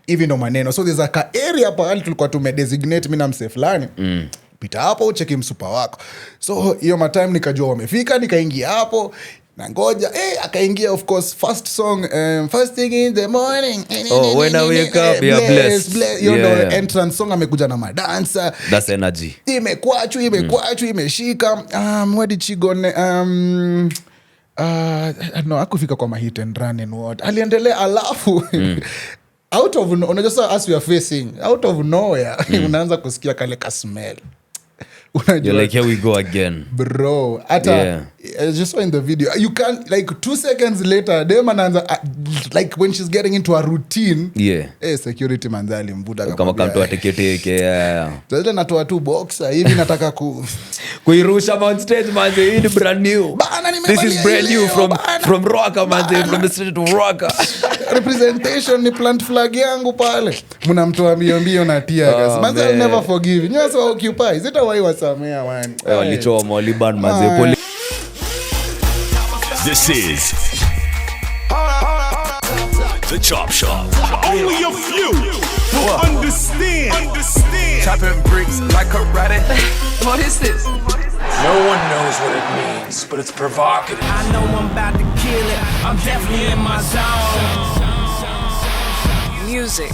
hivi ndo maneno. So there's a area pahali tulikuwa tumedesignate mimi na mse fulani. Pita hapo ucheki msupa wako. So hiyo matime nikajua wamefika, nikaingia hapo na ngoja akaingia of course first song first thing in the morning when I wake up you are blessed. You know entrance song amekuja na madansa. That's energy. Imekwachu imeshika what did she go no akufika kwa hit and run and what aliendelea alafu out of unajua as we are facing out of nowhere unaanza kusikia kale ka smell. You're like, here we go again, bro. I just saw in the video, you can't, like 2 seconds later dem anaanza like when she's getting into a routine. Security manzali mvuta kama kanto ateketeke. Sasa natoa tu boxer hivi nataka kuirusha on stage manze. Hii ni brand new. This is brand new from Rocker manze, from the street to Rocker. Representation ni plant flag yangu pale. Mnamtoa mbio na tear gas. Manze I'll never forgive. You so occupy. Is it why wasamea man? Walichoa Moliban manze. This is the Chop Shop. Only a few will understand. Chopping bricks like a rabbit. What is this? No one knows what it means, but it's provocative. I know I'm about to kill it. I'm definitely in my zone. Music,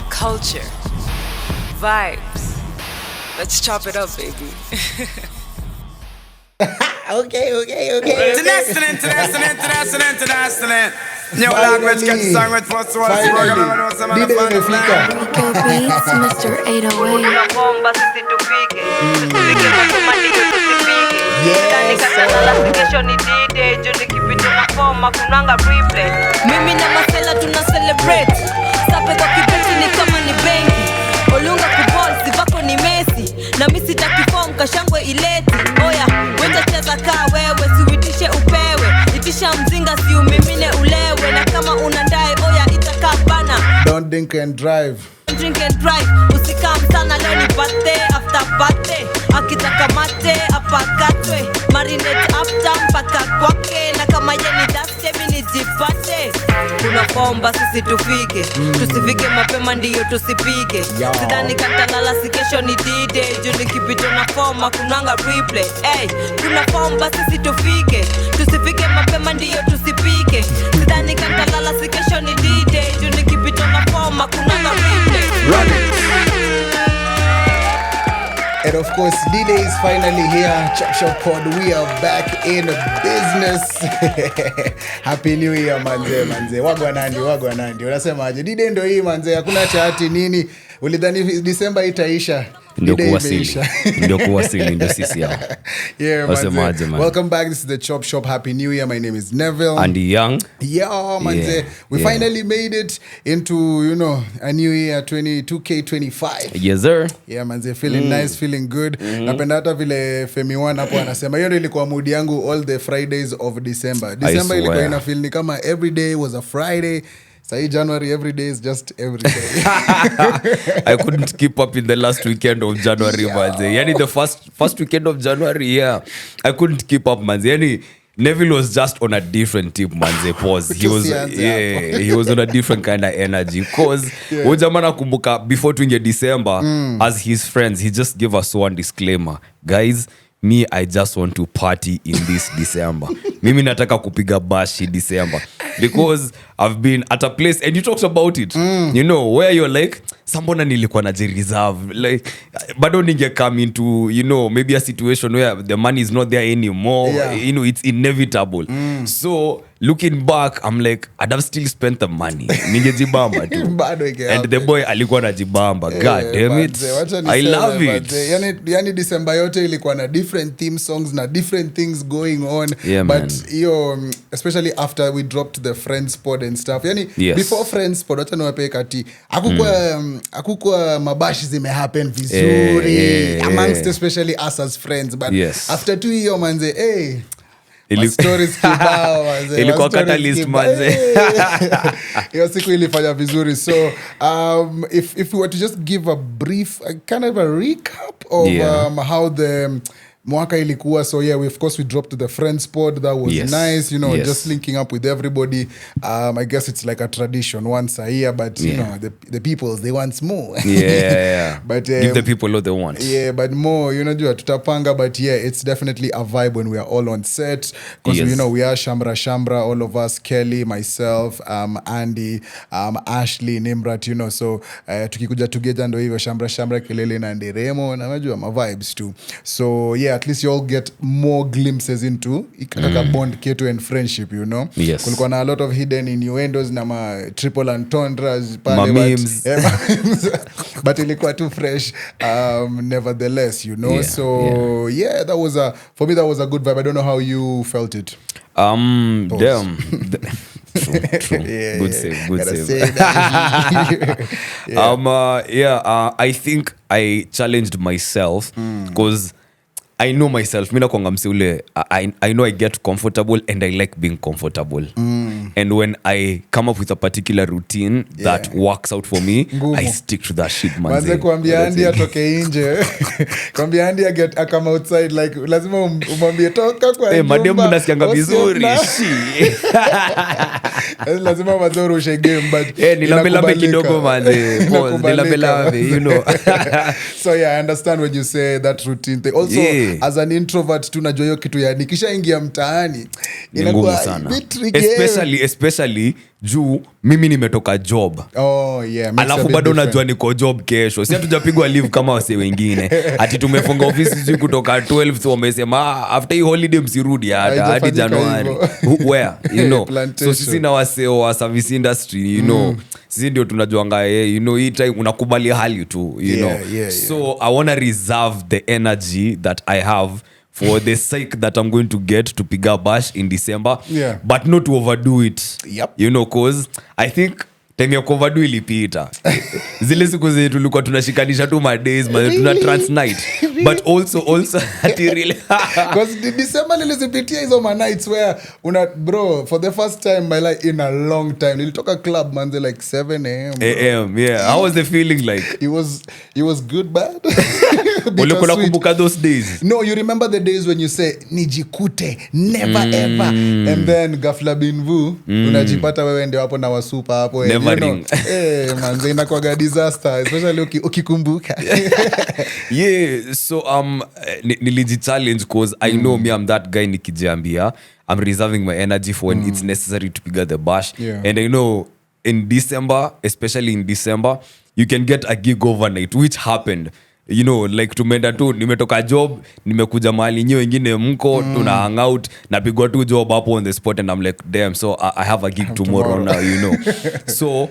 culture, vibes. Let's chop it up, baby. Okay. International. New language catch the song with first one. Beats, Mr. 808. Bomba sisi tupige. Tupige makomandi tusipige. Ndani katana la station ni D-Day. Juni kipito na forma kunanga replay. Mimi na Marcella tuna celebrate. Sape kwa kipeti ni kama ni benki. Olunga kubol sivako ni Messi. Na mimi sitaki form kashangwe ileti. Oya, wenda cheza kaa wewe siwitishe upewe. Itisha mzinga si umimine ulewe. Na kama unandai oya itakaa bana. Don't drink and drive. Drink and drive. Usikam sana leo ni birthday after birthday. Akitaka mate apakatwe. Marinate after mpaka kwake. Na kama yeni daste mini jipate. Kuna bomba sisi tufike. Tusifike mapema ndiyo tusipige. Sidhani katalala si kesho ni D-Day. Juni kipito na forma kunanga replay. Kuna bomba sisi tufike. Tusifike mapema ndiyo tusipige. Sidhani katalala si kesho ni D-Day. Juni kipito na forma kunanga replay. Run it. And of course, D-Day is finally here. Chop Shop Pod, we are back in business. Happy New Year, manze. Wagwa nandi. Unasemaje? D-Day ndo hii manze. Hakuna chati nini. Ulidhani December itaisha. Ndio kuwasili ndio sisi hapa. Yeah, manze. Welcome back. This is the Chop Shop. Happy New Year. My name is Neville. And Young. Yeah, manze. We finally made it into, a new year 2K25. Yes, sir. Yeah, manze. Feeling nice, feeling good. Napenda hata vile Femi One hapo anasema. Hiyo ndio ilikuwa mood yangu all the Fridays of December. December ilikuwa ina feel ni kama every day was a Friday. Say January every day is just every day. I couldn't keep up in the last weekend of January, manze. Yani the first weekend of January, I couldn't keep up, manze. Yani Neville was just on a different tip, manze. Pause. He was on a different kind of energy. Cause ujamana kumbuka before tuinge December, as his friends, he just gave us one disclaimer. Guys, me, I just want to party in this December. Mimi nataka kupiga bashi December. Because I've been at a place, and you talked about it, where you're like, sambona nilikuwa najireserve. Like, bado ninge come into, maybe a situation where the money is not there anymore. Yeah. It's inevitable. So, looking back, I'm like, I'd have still spent the money. Ningejibamba too. And the boy alikuwa najibamba. God damn it. I love it. Yani December yote ilikuwa na different theme songs na different things going on. Yeah, but especially after we dropped the Friends pod and stuff. Yani before Friends pod, wacha niwape kati. Hakukua mabashi zime happen vizuri. Amongst especially us as friends. But after 2 years, manze, stories kibao manze. Ilikuwa catalyst manze. Hiyo siku ilifanya vizuri. So if we were to just give a brief kind of a recap of how the mwaka ilikuwa. So yeah, of course we dropped to the friends pod. That was nice, you know, just linking up with everybody. I guess it's like a tradition once a year, but you know, the people, they want more. But give the people what they want. Yeah, but more, you know, tutapanga, but yeah, it's definitely a vibe when we are all on set, because you know, we are Shamra, all of us, Kelly, myself, Andy, Ashley, Nimrat, you know, so tukikuja together ndo hivyo Shamra kelele na nderemo na unajua ma vibes too. So yeah, at least you all get more glimpses into ikaka bond ketu and friendship, you know. Kulikuwa na a lot of hidden innuendos na ma triple entendres pale, but ilikuwa too fresh nevertheless, you know. Yeah, that was for me that was a good vibe. I don't know how you felt it. Damn. True. Good save. I think I challenged myself because I know myself. I know I get comfortable and I like being comfortable. And when I come up with a particular routine that works out for me, I stick to that shit, man. Manze kuambia Andy atoke nje. Kuambia Andy come outside, like lazima umwambie toka kwa nyumba. Mademu nasikianga vizuri. Lazima mazoro ushe game, but nilambe kidogo manze. Nilambe, you know. So yeah, I understand when you say that routine thing. Also, as an introvert tunajua hiyo kitu ya nikishaingia mtaani inakuwa especially juu mimi nimetoka job. Alafu bado najua niko job kesho. Si hatujapigwa leave kama wase wengine. Ati tumefunga ofisi sisi kutoka 12 so wamesema after hii holiday msirudi hadi January. Where, you know. So sisi na wase wa service industry, you know. Sisi ndio tunajuanga you know, hii time unakubali hali tu, you know. So I want to reserve the energy that I have for the sake that I'm going to get to piga bash in December, but not to overdo it. You know, cause I think time ya overdo ilipita. Zile siku zetu tulikuwa tunashikanisha tu my days, tuna trans night. But also ati really because December nilizipitia hizo my nights where bro, for the first time my life in a long time nilitoka club manze like 7 a.m. Yeah, how was the feeling like? It was good, bad. Ulikuwa kumbuka those days? No, you remember the days when you say nijikute never ever, and then ghafla binvu unajipata wewe ndio hapo na wasupa hapo, manze inakuwa disaster, especially ukikumbuka. So niliji challenge because I know me, I'm that guy nikijiambia I'm reserving my energy for when it's necessary to pick the bash. And I know in December, especially in December, you can get a gig overnight, which happened. You know, like tumeenda tu, nimetoka job, nimekuja mahali nyewe wengine mko, tuna hang out, napigwa tu job hapo on the spot, and I'm like, damn, so I have a gig tomorrow now, you know. So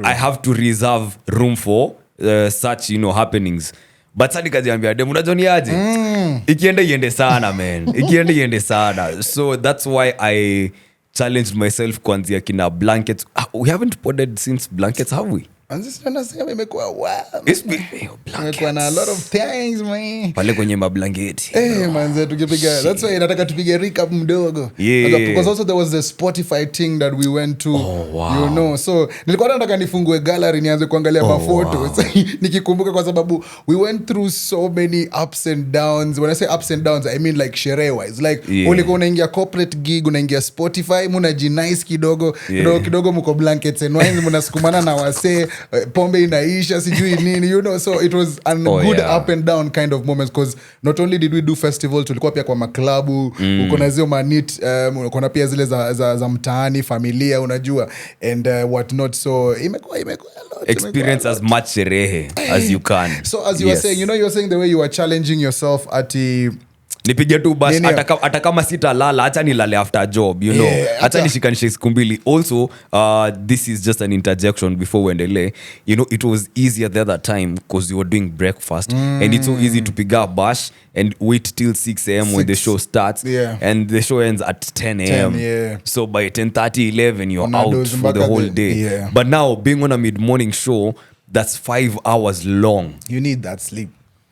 I have to reserve room for such, you know, happenings. But sadi kajiambia demu unajua ni aje? Ikienda iende sana, man. Ikienda iende sana. So that's why I challenged myself kuanzia kina blankets. We haven't podded since blankets, have we? Imekuwa na a lot of things, man. Pale kwenye mablanketi. Manze tukipiga. That's why nataka tupige recap mdogo. Because also there was the Spotify thing that we went to. You know. So nilikuwa nataka nifungue gallery nianze kuangalia photos. Nikikumbuka kwa sababu we went through so many ups and downs. When I say ups and downs, I mean like sherehe wise. Like ulikuwa unaingia corporate gig, unaingia Spotify, mnajinice kidogo mko blankets and wines, mnasukumana na wase, pombe inaisha sijui nini, you know. So it was a good up and down kind of moments, because not only did we do festival, tulikuwa pia kwa maklabu, uko na zio manit, uko na pia zile za mtaani, familia, unajua, and what not. So imekuwa a lot. Experience as much sherehe as you can. So as you were saying, you know, you were saying the way you were challenging yourself ati nipige tu basi hata kama sitalala acha nilale after job, you know. Acha nishikanishe siku mbili. Also this is just an interjection before we endelee. You know, it was easier the other time because you were doing breakfast, and it's so easy to pick up bash and wait till 6 a.m. when the show starts, and the show ends at 10 a.m. So by 10:30, 11 you're out for the whole day. But now being on a mid-morning show that's 5 hours long, you need that sleep.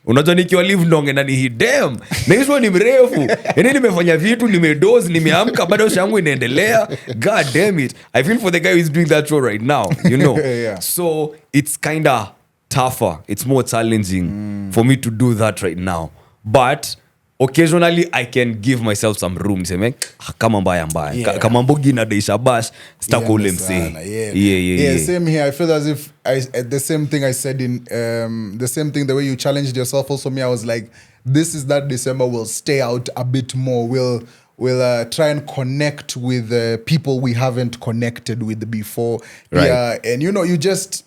Unajua nikiwa live ndonge na ni damn na hizo ni mrefu, yani nimefanya vitu, nimedoze, nimeamka, bado shangu inaendelea. God damn it, I feel for the guy who is doing that show right now, you know. So it's kind of tougher, it's more challenging for me to do that right now. But occasionally I can give myself some room niseme kama mbaya kama mbogi nadaisha bash sitako ule msee. Yeah, same here. I feel as if the same thing I said in the same thing, the way you challenged yourself also, me, I was like, this is that December, we'll stay out a bit more, we'll try and connect with people we haven't connected with before. Right. Yeah, and you just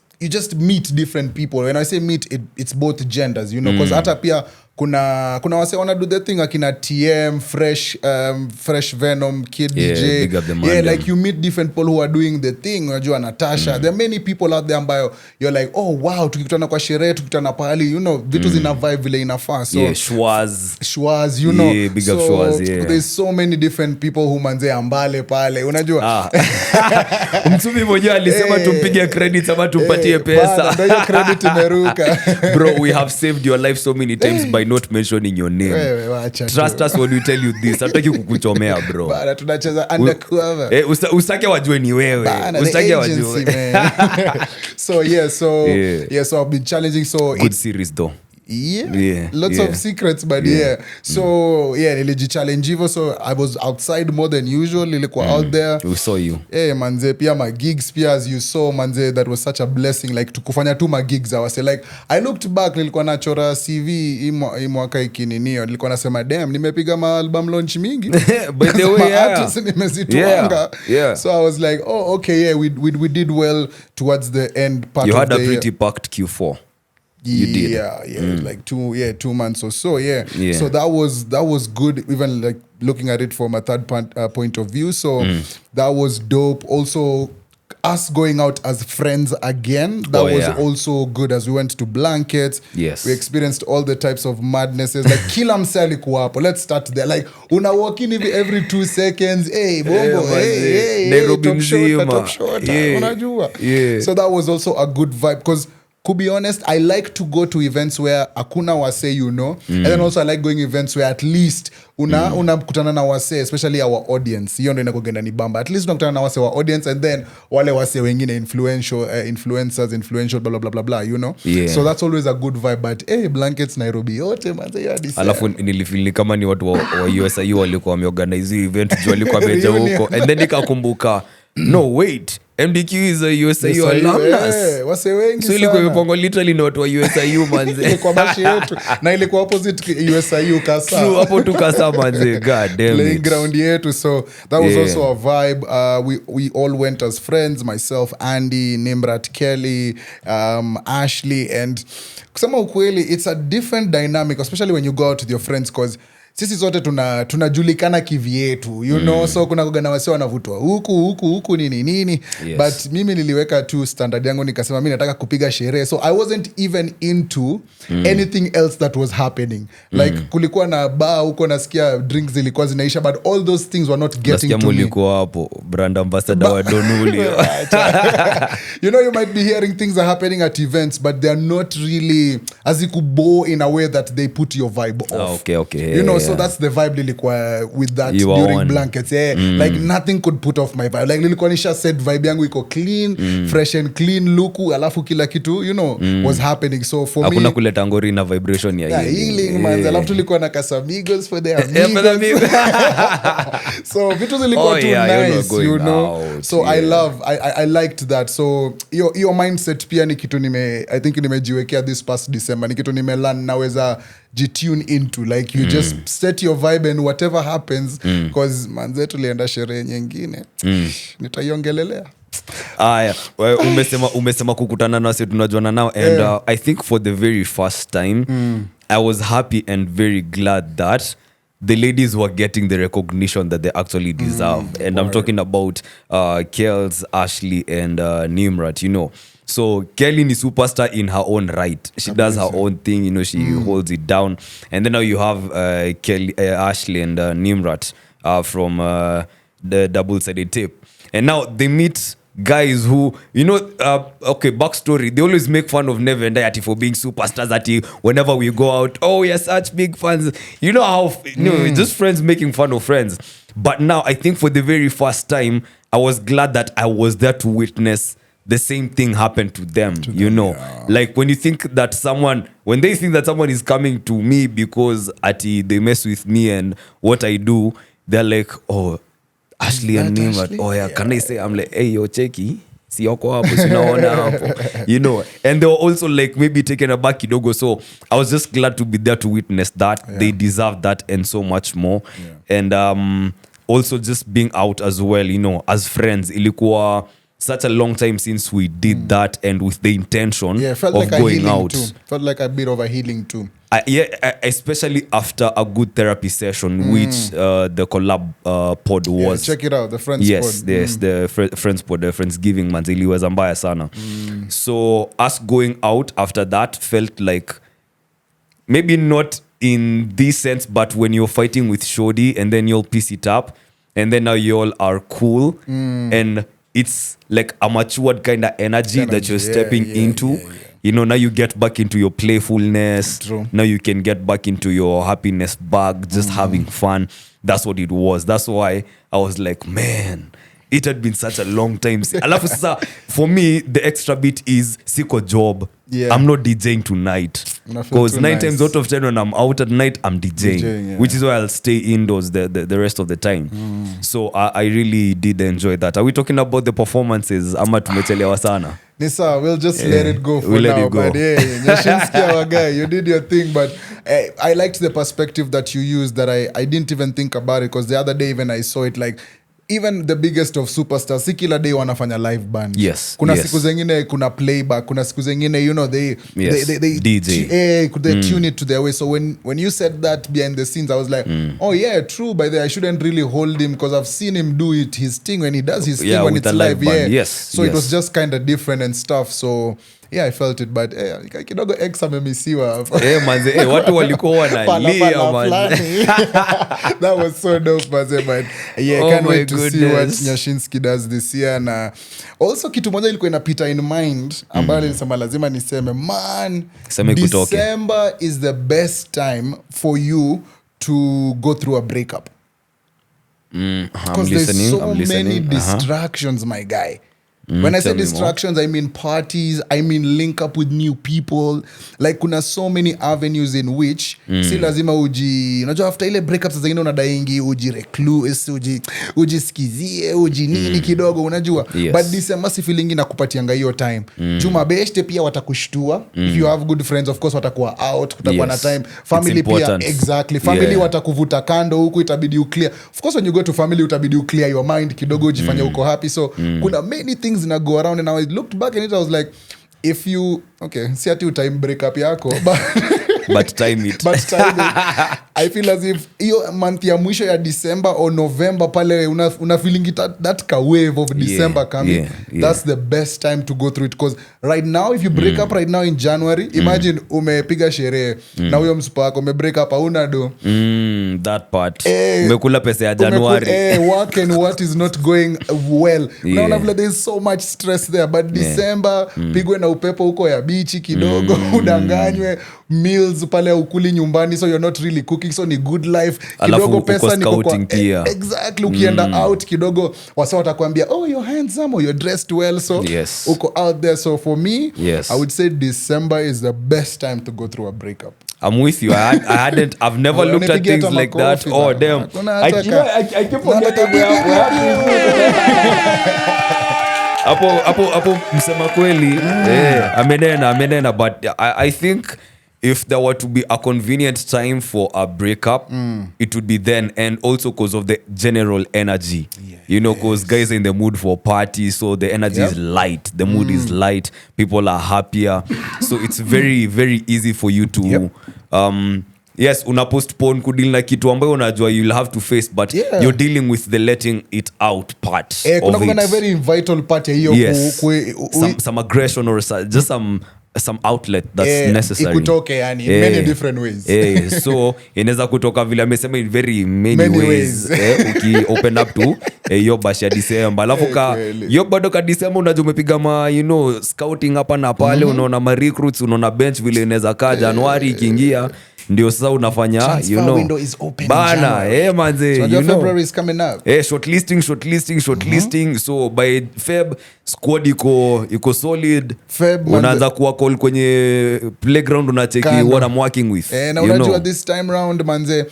meet different people. When I say meet, it's both genders, because hata pia kuna wase wana do the thing akina TM, fresh Venom, Kid DJ. Big up the yeah, mandem. like you meet different people who are doing the thing. Unajua Natasha. There are many people out there ambayo you're like, oh wow, tukikutana kwa sherehe, tukikutana pahali, vitu zina vibe vile inafaa. So Schwaz, Yeah, big up Schwaz, yeah. There's so many different people who manze ambale pale. Unajua? Mtumi mmoja alisema tumpige credit ama tumpatie pesa. Ndio credit imeruka. Bro, we have saved your life so many times by not mentioning your name. Trust us when we tell you this. Hataki kukuchomea, bro. Bana tunacheza undercover. Usitake wajue ni wewe. Usitake wajue. So I've been challenging. So good series though. Lots of secrets, but so nilijichallenge hivyo, so I was outside more than usual. Nilikuwa out there. We saw you. Manze pia my gigs pia, as you saw manze, that was such a blessing, like tukufanya tu my gigs. I was like, I looked back, nilikuwa nachora CV hii mwaka ikininio, nilikuwa nasema damn, nimepiga ma album launch mingi. By the way, nimezituanga. So I was like, oh okay, we did well towards the end part you of had the a pretty year. Packed Q4. You did. Like 2 months or so. So that was good, even like looking at it from a third point of view. So that was dope. Also, us going out as friends again, that was also good, as we went to Blankets. Yes, we experienced all the types of madnesses, like kila msali kuwapo. Let's start there. Like una walk in every 2 seconds, hey bombo, hey Nairobi top shot, unajua. So that was also a good vibe, because to be honest, I like to go to events where akuna wase, and then also I like going events where at least unakutana na wase, especially our audience. Hiyo ndio inakogenda ni bamba. At least unakutana na wase wa audience, and then wale wase wengine influencers, influential blah blah blah blah, So that's always a good vibe. But Blankets Nairobi yote manze ya December. Alafu nilifeel kama ni watu wa USIU walikuwa wameorganize event, walikuwa wameja huko, and then nikakumbuka, no wait, MDQ is a USIU alumnus. Wase wengi so ilikuwa imepongo literally na watu wa USIU manze. Ilikuwa bashi yetu na ilikuwa opposite USIU Kasa. True, hapo tu Kasa manze. God damn playing it. ground yetu, so that was also a vibe. We all went as friends, myself, Andy, Nimrat, Kelly, Ashley, and kusema ukweli, it's a different dynamic, especially when you go out with your friends, because sisi zote tunajulikana kivyetu, so kuna kugana wase wanavutwa huku nini. But mimi niliweka tu standard yangu, nikasema mimi nataka kupiga sherehe, so I wasn't even into anything else that was happening. Like kulikuwa na bar huko, nasikia drinks zilikuwa zinaisha, but all those things were not getting to me. Mulikuwa hapo brand ambassador wa Donuli. You might be hearing things are happening at events, but they are not really as ikubo in a way that they put your vibe off. Okay. So that's the vibe lilikuwa with that you during Blankets. Like nothing could put off my vibe. Like lilikuwa nisha set vibe yangu iko clean, fresh and clean luku, alafu kila kitu, was happening. So for me, hakuna kuleta ngori na vibration ya healing man. Alafu tulikuwa na Casamigos for their amigos. So vitu zilikuwa too nice, out, So I liked that. So your mindset pia ni kitu I think nimejiwekea this past December. Ni kitu nimelearn naweza jitune into, like you just set your vibe and whatever happens, because manze tulienda sherehe nyingine nitaiongelelea. Umesema kukutana na wase tunajuana nao, and I think for the very first time I was happy and very glad that the ladies were getting the recognition that they actually deserve. And I'm talking about Kels, Ashley, and Nimrat, So Kelly is superstar in her own right. She does her own thing, she holds it down. And then now you have Ashley and Nimrat from the double-sided tape. And now they meet guys who, backstory, they always make fun of Neve and Diati for being superstars. Whenever we go out, we are such big fans. You know how, just friends making fun of friends. But now I think for the very first time, I was glad that I was there to witness the same thing happened to them, you know. Like when they think that someone is coming to me because they mess with me and what I do, they're like, oh, Ashley and Nimat, oh yeah, can I say? I'm like, hey, yo, cheki, si yoko hapo, sinaona hapo, you know. And they were also like maybe taken aback kidogo. So I was just glad to be there to witness that. They deserve that and so much more. And also just being out as well, you know, as friends. Ilikuwa such a long time since we did that, and with the intention felt of like going out. Felt like a bit of a healing too. Especially after a good therapy session, which the collab pod was. Check it out, the Friends pod. Yes, the Friends pod, the Friendsgiving manzili was mbaya sana. So us going out after that felt like, maybe not in this sense, but when you're fighting with Shodi and then you'll piece it up, and then now you all are cool, and it's like a matured kind of energy that you're stepping into. You know, now you get back into your playfulness. True. Now you can get back into your happiness bag, just having fun. That's what it was. That's why I was like, man, it had been such a long time. Alafu sasa, for me, the extra bit is siko job. I'm not DJing tonight. Because 9 times out of 10 when I'm out at night, I'm DJing which is why I'll stay indoors the rest of the time. So I really did enjoy that. Are we talking about the performances? Ama tumechelewa sana? Nisa, we'll just let it go for now. But Nyashinsky, our guy, you did your thing. But I liked the perspective that you used that I didn't even think about it, because the other day even I saw it like, even the biggest of superstars, si kila day wanafanya live band. Kuna siku zengine kuna playback, kuna siku zengine, you know, they DJ. They tune it to their way. So when you said that behind the scenes, I was like, oh yeah, true. By the way, I shouldn't really hold him, because I've seen him do it, his thing when he does his thing when it's live. So it was just kind of different and stuff. So yeah, I felt it, but kidogo ex amemisiwa hapo. Manze, watu walikuwa wanalia manze. That was so dope, manze, but can't wait to see what Nyashinsky does this year. Na also kitu moja ilikuwa inapita in mind ambayo nilisema lazima niseme, man, December is the best time for you to go through a breakup. Because there's so many distractions, my guy. When I say distractions, I mean parties, I mean link up with new people. Like kuna so many avenues in which si lazima unajua after ile breakups zingine unadaingi recluse, skizie, nini kidogo unajua. But December si feeling inakupatianga hiyo time. Juma beshte pia watakushtua. If you have good friends, of course watakuwa out, kutakuwa na time. Family pia, exactly. Family watakuvuta kando huku, itabidi you clear. Of course when you go to family utabidi you clear your mind kidogo, ujifanya uko happy. So kuna many things na go around, and I looked back at it, I was like, if you si ati time breakup yako but time it. I feel as if hiyo month ya mwisho ya December or November pale una feeling that ka wave of December coming. That's the best time to go through it, because right now if you break up right now in January, imagine umepiga sherehe na huyo msupa wako ume break up hauna do. That part. Umekula pesa ya January. Work and what is not going well. Unaona vile there's so much stress there, but December pigwe na upepo huko ya bichi kidogo, udanganywe meals pale ukuli nyumbani, so you're not really cooking, so ni good life kidogo, pesa ni kwa exactly. Ukienda out kidogo wasa watakwambia, oh you're handsome or you're dressed well, so uko out there. So for me, I would say December is the best time to go through a breakup. I'm with you. I've never looked at things like that. Oh damn, I keep forgetting hapo msema kweli. Amenena, but I think if there were to be a convenient time for a breakup, it would be then, and also because of the general energy. You know, because guys are in the mood for parties, so the energy is light, the mood is light, people are happier, so it's very, very easy for you to yes, una postpone kudeal na kitu ambayo unajua you'll have to face, but you're dealing with the letting it out part of it. Kuna very vital part ya hiyo some aggression or just some some outlet that's necessary. Ikutoke yani in many different ways. So inaweza kutoka vile amesema in very many ways. Uki open up to hiyo bash ya December. Alafu hiyo bado ka December unajua umepiga scouting hapa na pale, unaona ma recruits, unaona bench vile inaweza kaa January ikiingia ndio sasa unafanya transfer window is open bana manze so February is coming up. Shortlisting. So by Feb squad iko solid. Unaanza kuwa call kwenye playground, unacheki what I'm working with. Na unajua this time round manze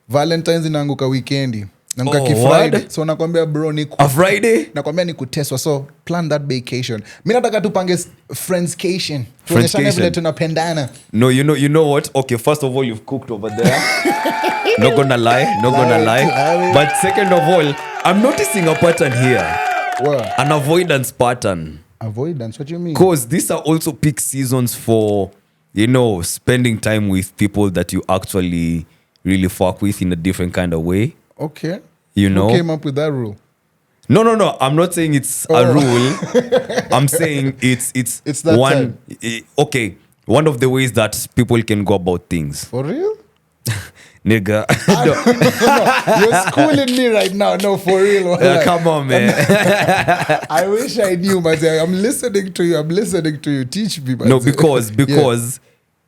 Valentine's inaanguka weekendi. Namka Friday. So nakwambia bro ni a Friday. Nakwambia ni kuteswa. So plan that vacation. Mimi nataka tupange friendscation. Tuonyeshane vile tunapendana. No, you know what? Okay, first of all you've cooked over there. Not gonna lie. But second of all, I'm noticing a pattern here. What? An avoidance pattern. Avoidance? What do you mean? Because these are also peak seasons for, spending time with people that you actually really fuck with in a different kind of way. Okay. Who came up with that rule? No. I'm not saying it's a rule. I'm saying it's that one. Okay, one of the ways that people can go about things. For real? Nigga. No, you're schooling me right now. No, for real. Come on, man. I wish I knew, but I'm listening to you. Teach me. No, because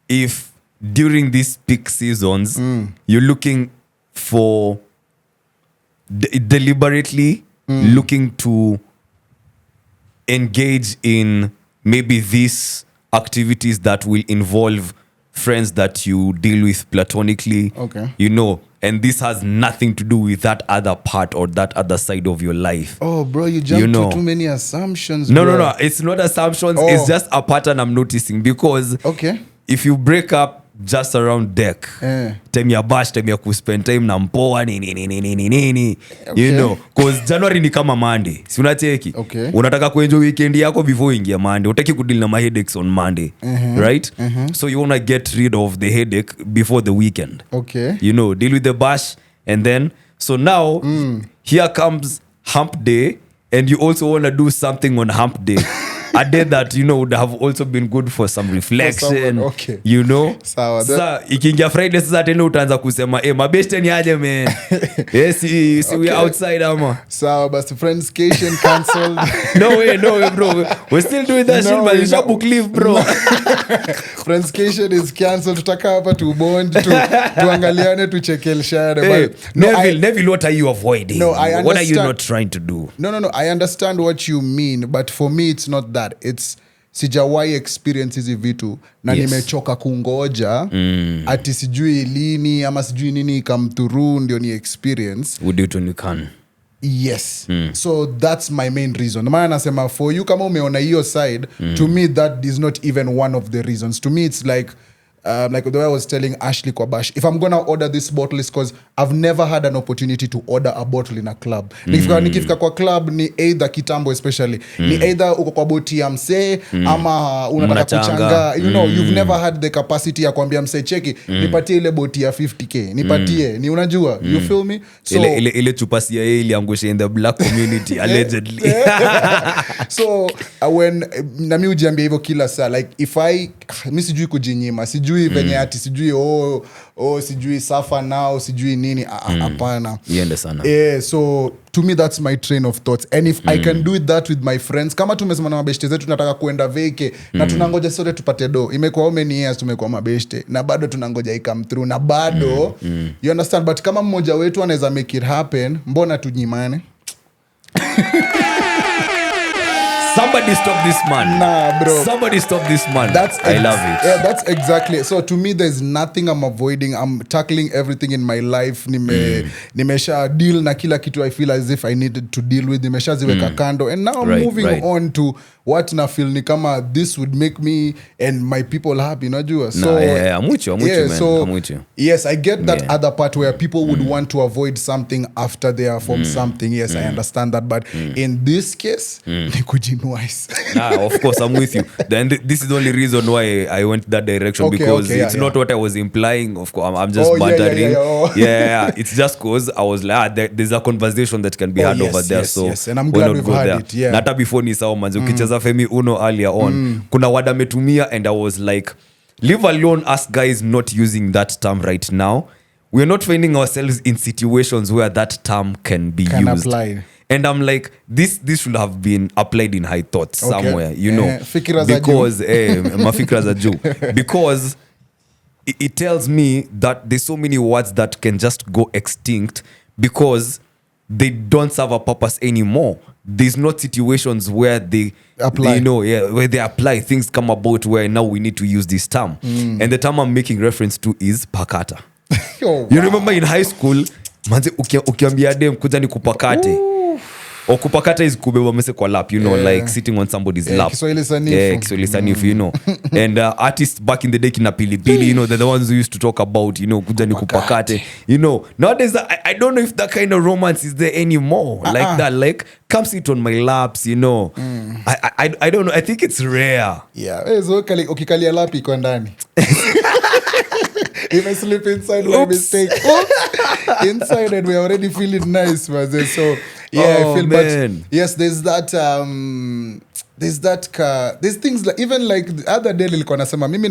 if during these peak seasons you're looking for deliberately looking to engage in maybe these activities that will involve friends that you deal with platonically, okay, and this has nothing to do with that other part or that other side of your life. Oh, bro, you jumped to too many assumptions. No, it's not assumptions. It's just a pattern I'm noticing because if you break up just around deck, time ya bash, time ya kuspend time na mpoa nini, cause January ni kama Monday, si unacheki, unataka kuenjoy weekend yako before ingia Monday, utaki kudeal na headaches on Monday, right? So you wanna get rid of the headache before the weekend, deal with the bash, and then so now here comes hump day, and you also wanna do something on hump day. A day that would have also been good for some reflection, Sasa ikiingia Friday sasa tena utaanza kusema mabeste ni aje man. See we outside ama. Sawa but friendscation cancelled. No way bro. We're still doing that shit but you book leave bro. Friendscation is cancelled. Tutaka hapa tu bond tuangaliane tuchekelshane. Neville, what are you avoiding? No, I understand. What are you not trying to do? No, I understand what you mean, but for me it's not that. It's sijawahi experience hizi vitu na nimechoka kungoja ati sijui lini ama sijui nini come through ndio ni experience. Would you when you can? Yes. So that's my main reason. Maana nasema for you kama umeona hiyo side, to me that is not even one of the reasons. To me it's like the way I was telling Ashley Kwabash, if I'm gonna order this bottle is because I've never had an opportunity to order a bottle in a club. Nikifika kwa club ni either kitambo especially ni either uko kwa boti ya msee ama unataka kuchanga, you've never had the capacity ya kuambia msee cheki nipatie ile boti ya 50k nipatie ni unajua you feel me, so ile chupa ya ile angusha in the black community allegedly. So when na mimi ujiambia hivyo kila saa, like if mimi sijui kujinyima, sijui venye ati sijui sijui suffer now sijui nini, hapana. Iende sana. So to me that's my train of thoughts, and if I can do that with my friends, kama tumesema na mabeshte zetu tunataka kuenda veke na tunangoja sote tupate do, imekuwa how many years tumekuwa mabeshte na bado tunangoja ikam through na bado you understand, but kama mmoja wetu anaweza make it happen, mbona tunyimane? Somebody stop this man. Nah, bro. Somebody stop this man. I love it. Yeah, that's exactly. So to me, there's nothing I'm avoiding. I'm tackling everything in my life. Nimesha deal na kila kitu I feel as if I needed to deal with. Nimesha ziweka kando. And now I'm moving on to what na feel ni kama this would make me and my people happy. Najua. So I'm with you, man. I'm with you. Yes, I get that other part where people would want to avoid something after they are from something. Yes, I understand that. But in this case, ni kujinwise. Of course, I'm with you. Then this is the only reason why I went that direction, because it's not what I was implying. Of course, I'm just bantering. Yeah. It's just because I was like, there's a conversation that can be had over there. So and I'm glad we've had it. Nata before ni sawa manzi, ukicheza a Femi Uno earlier on. Kuna word ametumia and I was like, leave alone us guys not using that term right now. We're not finding ourselves in situations where that term can be used. Apply. And I'm like, this should have been applied in high thoughts somewhere, you know. Because mafikra za juu. Because it tells me that there's so many words that can just go extinct because they don't serve a purpose anymore. There's not situations where they apply. Where they apply, things come about where now we need to use this term. And the term I'm making reference to is pakata. You remember in high school, manze ukiambia dem kuja ni kupakate. Or kupakata is kubeba mse kwa lap, you know, like sitting on somebody's lap. Kiswahili sanifu. Kiswahili sanifu, you know. And artists back in the day kina Pilipili, you know, they're the ones who used to talk about, you know, kuja ni kupakate. You know, nowadays I don't know if that kind of romance is there anymore. Like that, like, come sit on my laps, you know. I don't know, I think it's rare. Yeah, so ukikalia lap iko ndani. If I sleep inside by mistake, inside and we're already feeling nice, man. So yeah, I feel man. But yes, there's things like, even like the other day nilikuwa nasema mimi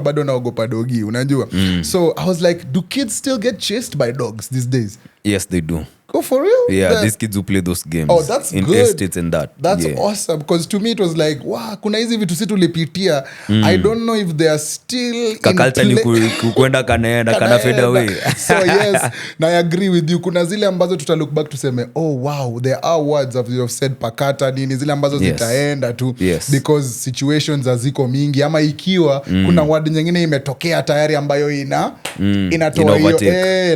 bado naogopa dogi, unajua. So I was like, do kids still get chased by dogs these days? Yes, they do. Oh, for real? Yeah, these kids who play those games. Oh, that's in good. estates and that. That's awesome. Because to me it was like, wow, kuna hizi vitu si tulipitia. I don't know if they are still kakalta ni kuenda kana fade away. So yes, na I agree with you. Kuna zile ambazo look back tuseme, oh wow, there are words of you have said pakata nini, zile ambazo zitaenda tu. Yes. Because situations haziko mingi. Ama ikiwa kuna word nyingine imetokea tayari ambayo inatoa hiyo.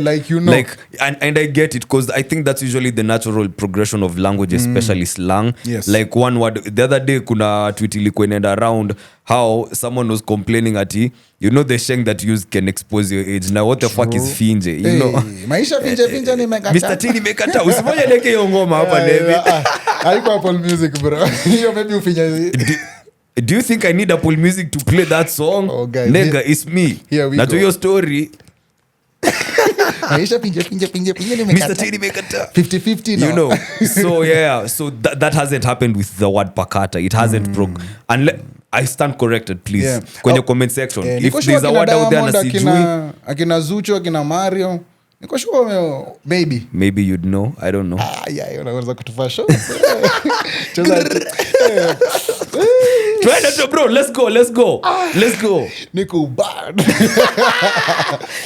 Like, you know. Like, and I get it because I think that's usually the natural progression of language, especially slang. Yes. Like one word, the other day kuna tweet ilikuwa inaenda around how someone was complaining at you know the sheng that you can expose your age. Now what the fuck is finje, you know? Maisha finje nimekata. Mr. T nimekata. Usimoja leke hiyo ngoma hapa David. Haiko Apple Music bro. Hiyo maybe ufinye. Do you think I need Apple Music to play that song? Oh, guys, nigga, it's me. Here we go. To your story. Maisha pinje nimekata. Mr. T nimekata. 50-50 now. You know. So yeah, so that hasn't happened with the word pakata. It hasn't broke. Unless I stand corrected, please. Yeah. Kwenye comment section. Yeah, if there's a word out there na sijui. Akina Zuchu, akina Mario. Niko sure maybe. Maybe you'd know. I don't know. Yeah, unaweza kutufaa show. Try bro, let's go. Niko bad.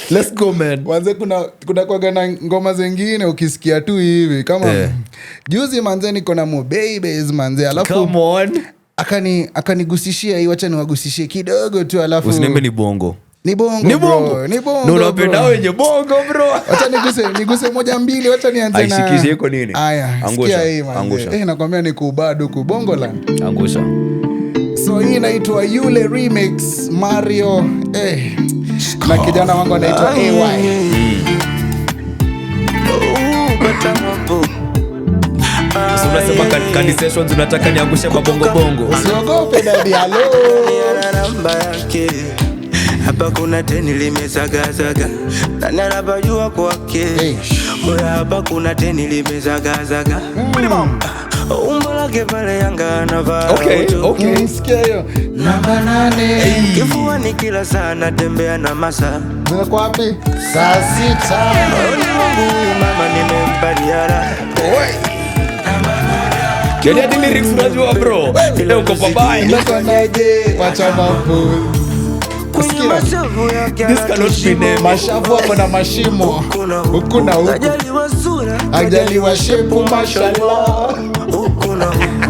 Let's go, man. Wanze kuna kwa na ngoma zingine ukisikia tu hivi kama juzi manze niko na mo babies manze, alafu come on. Akanigusishia hii, wacha niwagusishie kidogo tu, alafu usinembe ni bongo. Ni bongo. No, unapenda wenye bongo bro. Wacha niguse moja mbili, wacha nianze na. Aishikishe iko nini? Aya, sikia hii manze. Nakwambia ni kubado kubongo land. Angusha. So hii inaitwa Yule Remix Mario na kijana wangu anaitwa AY. So unasema kani sessions unataka niangushe mabongo bongo. Usiogope daddy, hello. Namba yake hapa kuna teni limezagazaga na narabajua kwake. Moya hapa kuna teni limezagazaga. Umbo lake pale Yanga anavaa. Okay. Sikia hiyo. Namba 8. Kifuani kila saa natembea na masa. Ziko wapi? Saa 6. Mama nimempa diara. Kenya di lyrics unajua bro. Leo uko babaya. Unakonaje? Wacha mambo. This cannot be named. Mashavu hapo na mashimo. Huku na huku. Ajaliwa shepu mashallah.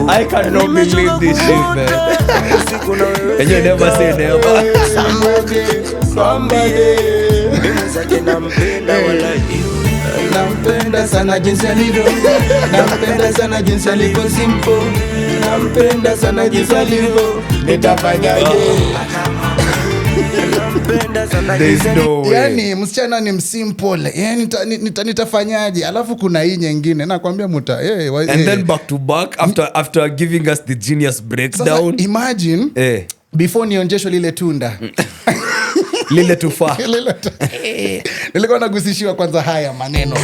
I cannot believe this shit, man. And you never say never. Somebody. Nampenda sana jinsi alivyo. Nampenda sana jinsi alivyo simple. Nampenda sana jinsi alivyo. Nitafanyaje? There's no way. Yani msichana ni msimple. Yani nitafanyaje? Alafu kuna hii nyingine nakwambia muta. And then back to back after giving us the genius breakdown. Sasa imagine before nionjesho lile tunda. Lile tufa. Nilikuwa nagusishiwa kwanza haya maneno.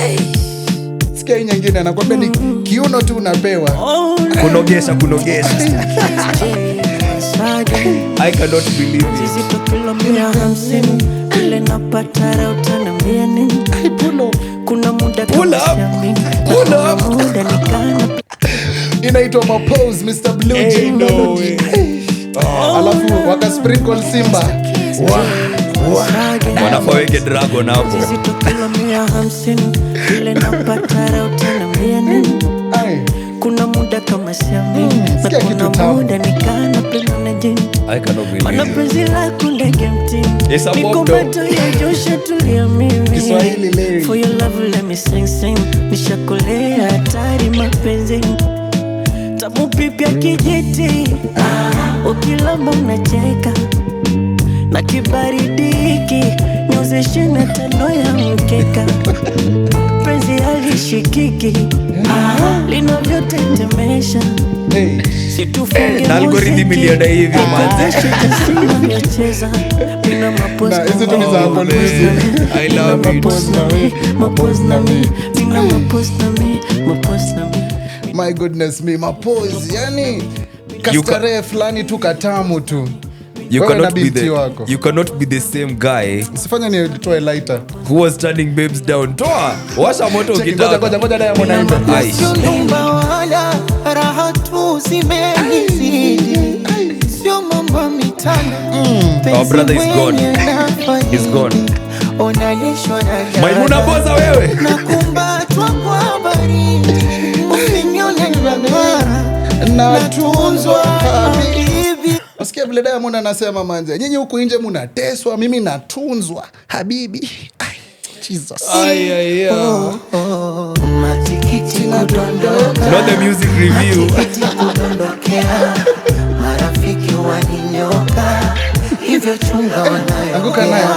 sikia hii nyingine anakuambia ni kiuno tu unapewa. Kunogesha. I cannot believe it. Pull up. Inaitwa Mapose, Mr. Blue J Melody. Alafu waka sprinkle Simba. Wanafaweke dragon hapo. Kuna muda kama siamini na kuna muda nikana pena na jini. I cannot believe it. Manapenzi lako ndege mtini. It's a Niko bomb bato ya Joshua tulia mimi. Kiswahili lyrics. For your love let me sing. Nishakolea hatari mapenzi. Tamu pipya kijiti. Ukilamba unacheka. Na kibaridi hiki nyozeshe na tano ya mkeka. Penzi halishikiki linavyotetemesha. Situfunge na algorithm ilienda hivyo manze. Na hizi tu ni za Apple Music. I love it. Mapose na mi. My goodness me, Mapose. Yani kastarehe fulani tu katamu tu. You cannot be the same guy. Usifanye ni toa lighter. Who was turning babes down. Toa. Washa moto ukitaka. Ngoja Diamond aimba. Nyumba wala raha tu zimenizidi. Sio mambo mitana. Our brother is gone. He's gone. Unalishwa na Maimuna Boza wewe. Nakumbatwa kwa baridi. Usinione natunzwa habibi. Wasikia vile Diamond anasema manze, nyinyi huku nje mnateswa, mimi natunzwa habibi. Ay, Jesus. Matikiti kudondoka. Not the music review. Marafiki waninyoka. Hivyo chunga wanayo. Anguka nayo.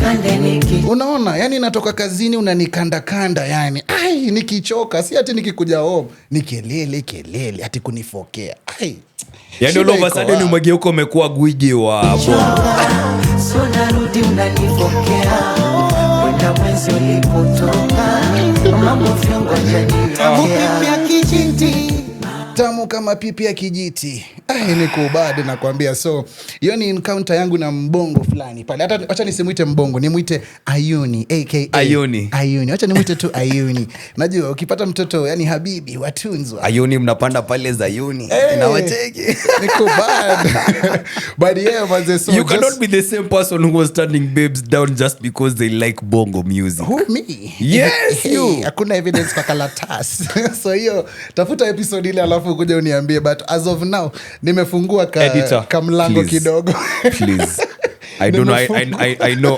Kande niki. Unaona, yani natoka kazini unanikanda yani. Ai, nikichoka, si ati nikikuja home, ni kelele ati kunifokea. Ai. Yani all of a sudden umegeuka umekuwa gwiji wa hapo. So narudi unanifokea. Wenda mwenzi ulipotoka. Mambo fyongo jani. Pipi ya kijiti. Tamu kama pipi ya kijiti. Ai, niko bad nakwambia. So, hiyo ni encounter yangu na mbongo fulani pale. Hata acha nisimuite mbongo, nimuite Ayuni aka Ayuni. Acha nimuite tu Ayuni. Najua ukipata mtoto yani habibi watunzwa. Ayuni mnapanda pale za Ayuni. Na wacheki. Niko bad. But yeah, manze, so you cannot be the same person who was turning babes down just because they like bongo music. Who, me? Yes, you. Hakuna evidence kwa karatasi. So hiyo tafuta episode ile alafu kuja uniambie, but as of now nimefungua kamlango kidogo. Please. I don't know.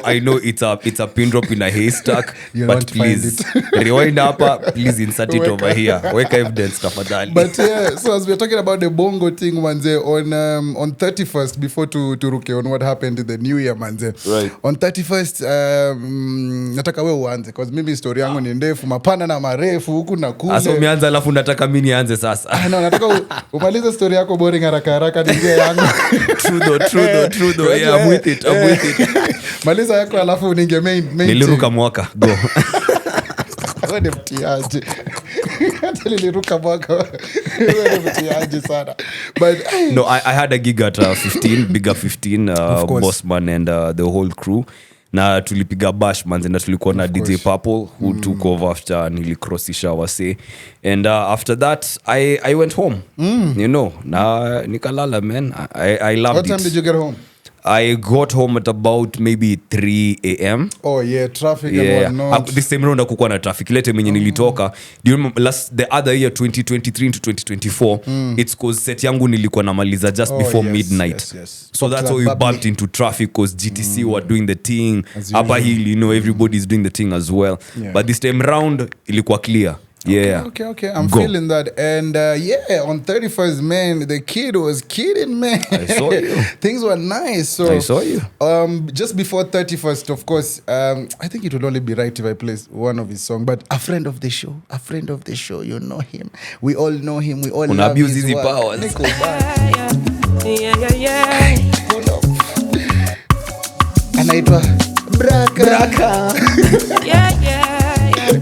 I know it's a pin drop in a haystack. But please rewind hapa. Please insert it over here. Weka evidence tafadhali. But yeah, so as we're talking about the bongo thing, manze, on 31st, before to ruke on what happened in the new year, manze. Right. On 31st, nataka we uanze, because mimi story yangu ni ndefu, mapana na marefu huku na kule. Asa umeanza alafu nataka mimi nianze sasa. No, nataka umalize story yako boring haraka ningie yangu. True though. Yeah, I'm with it. Maliza yako alafu ninge main. Niliruka mwaka. Go. Wewe ni mtiaji. Niliruka mwaka. Wewe ni mtiaji sana. But no, I had a gig at 15, bigger 15, Bossman and the whole crew. Na tulipiga bash manze na tulikuwa na DJ Purple who took over after nilicrossisha wase. And after that I went home. You know, na nikalala man. I loved it. What time did you get home? I got home at about maybe 3 a.m. Oh yeah, traffic and whatnot. This time round hakukuwa na traffic. Lete mwenye nilitoka. Do you remember the other year 2023 to 2024 it's cause set yangu nilikuwa namaliza just before midnight. Yes. So that's how we bumped into traffic cause GTC were doing the thing. Upper Hill, you know, everybody's doing the thing as well. Yeah. But this time round ilikuwa clear. Yeah. Okay. I'm feeling that. And on 31st, man, the kid was kidding, man. I saw you. Things were nice. So I saw you. Just before 31st, of course, I think it would only be right if I play one of his songs. But a friend of the show, you know him. We all know him. We all love his easy work. powers. Yeah. Anaitwa Baraka. Yeah.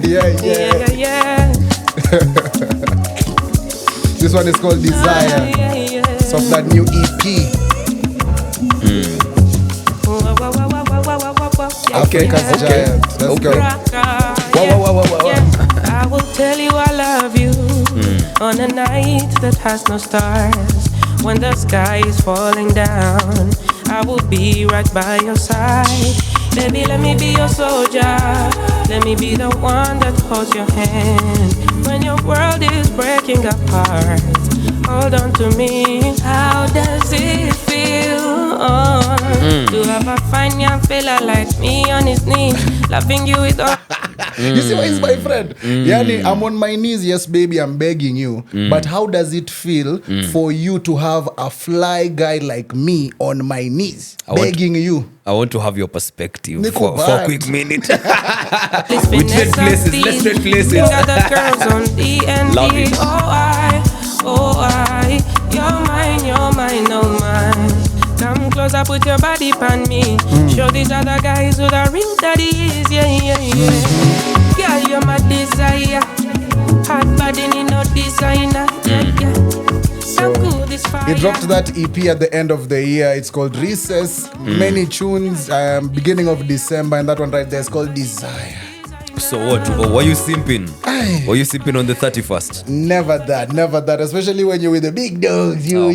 Yeah. This one is called Desire. So of that new EP. Africa's Giant. Let's go. I will tell you I love you on a night that has no stars. When the sky is falling down, I will be right by your side. Baby, let me be your soldier. Let me be the one that holds your hand. When your world is breaking apart, hold on to me. How does it feel to have a fine young fella like me on his knees, loving you with all... You see why he's my friend? Yani, I'm on my knees, yes baby, I'm begging you. But how does it feel for you to have a fly guy like me on my knees, begging you? I want to have your perspective for bad. a quick minute. We trade places. Let's trade places. Got the girls on D&D. Love it. Oh I, you're mine, oh mine. Come closer, put your body on me. Show these other guys who the real daddy is. Yeah. Girl, you're my desire. Hot body need no designer. Yeah. So cool, this fire. He dropped that EP at the end of the year. It's called Recess. Many tunes, beginning of December, and that one right there is called Desire. So what? Were you simping? Were you simping on the 31st? Never that. Especially when you're with the big dogs, you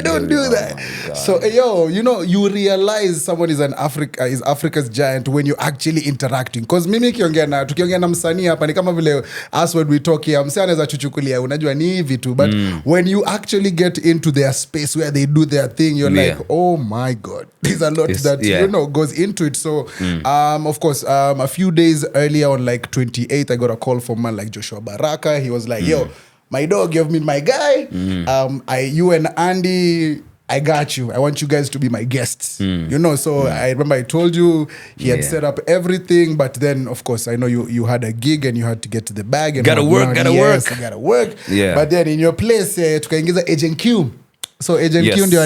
don't do that. So you realize someone is Africa's giant when you're actually interacting. Because mimi tukiongea na msanii hapa ni kama vile us when we talk here, msanii anaweza chuchukulia unajua ni hivi tu, but when you actually get into their space where they do their thing, you're like, oh my god, there's a lot that goes into it. So of course a few days earlier on like 28th, I got a call from man like Joshua Baraka. He was like, yo, my dog, you've been my guy. You and Andy, I got you. I want you guys to be my guests. So I remember I told you he had set up everything, but then of course I know you had a gig and you had to get to the bag and gotta work. Yeah. But then in your place tukaingiza Agent Q. So Agent Q ndio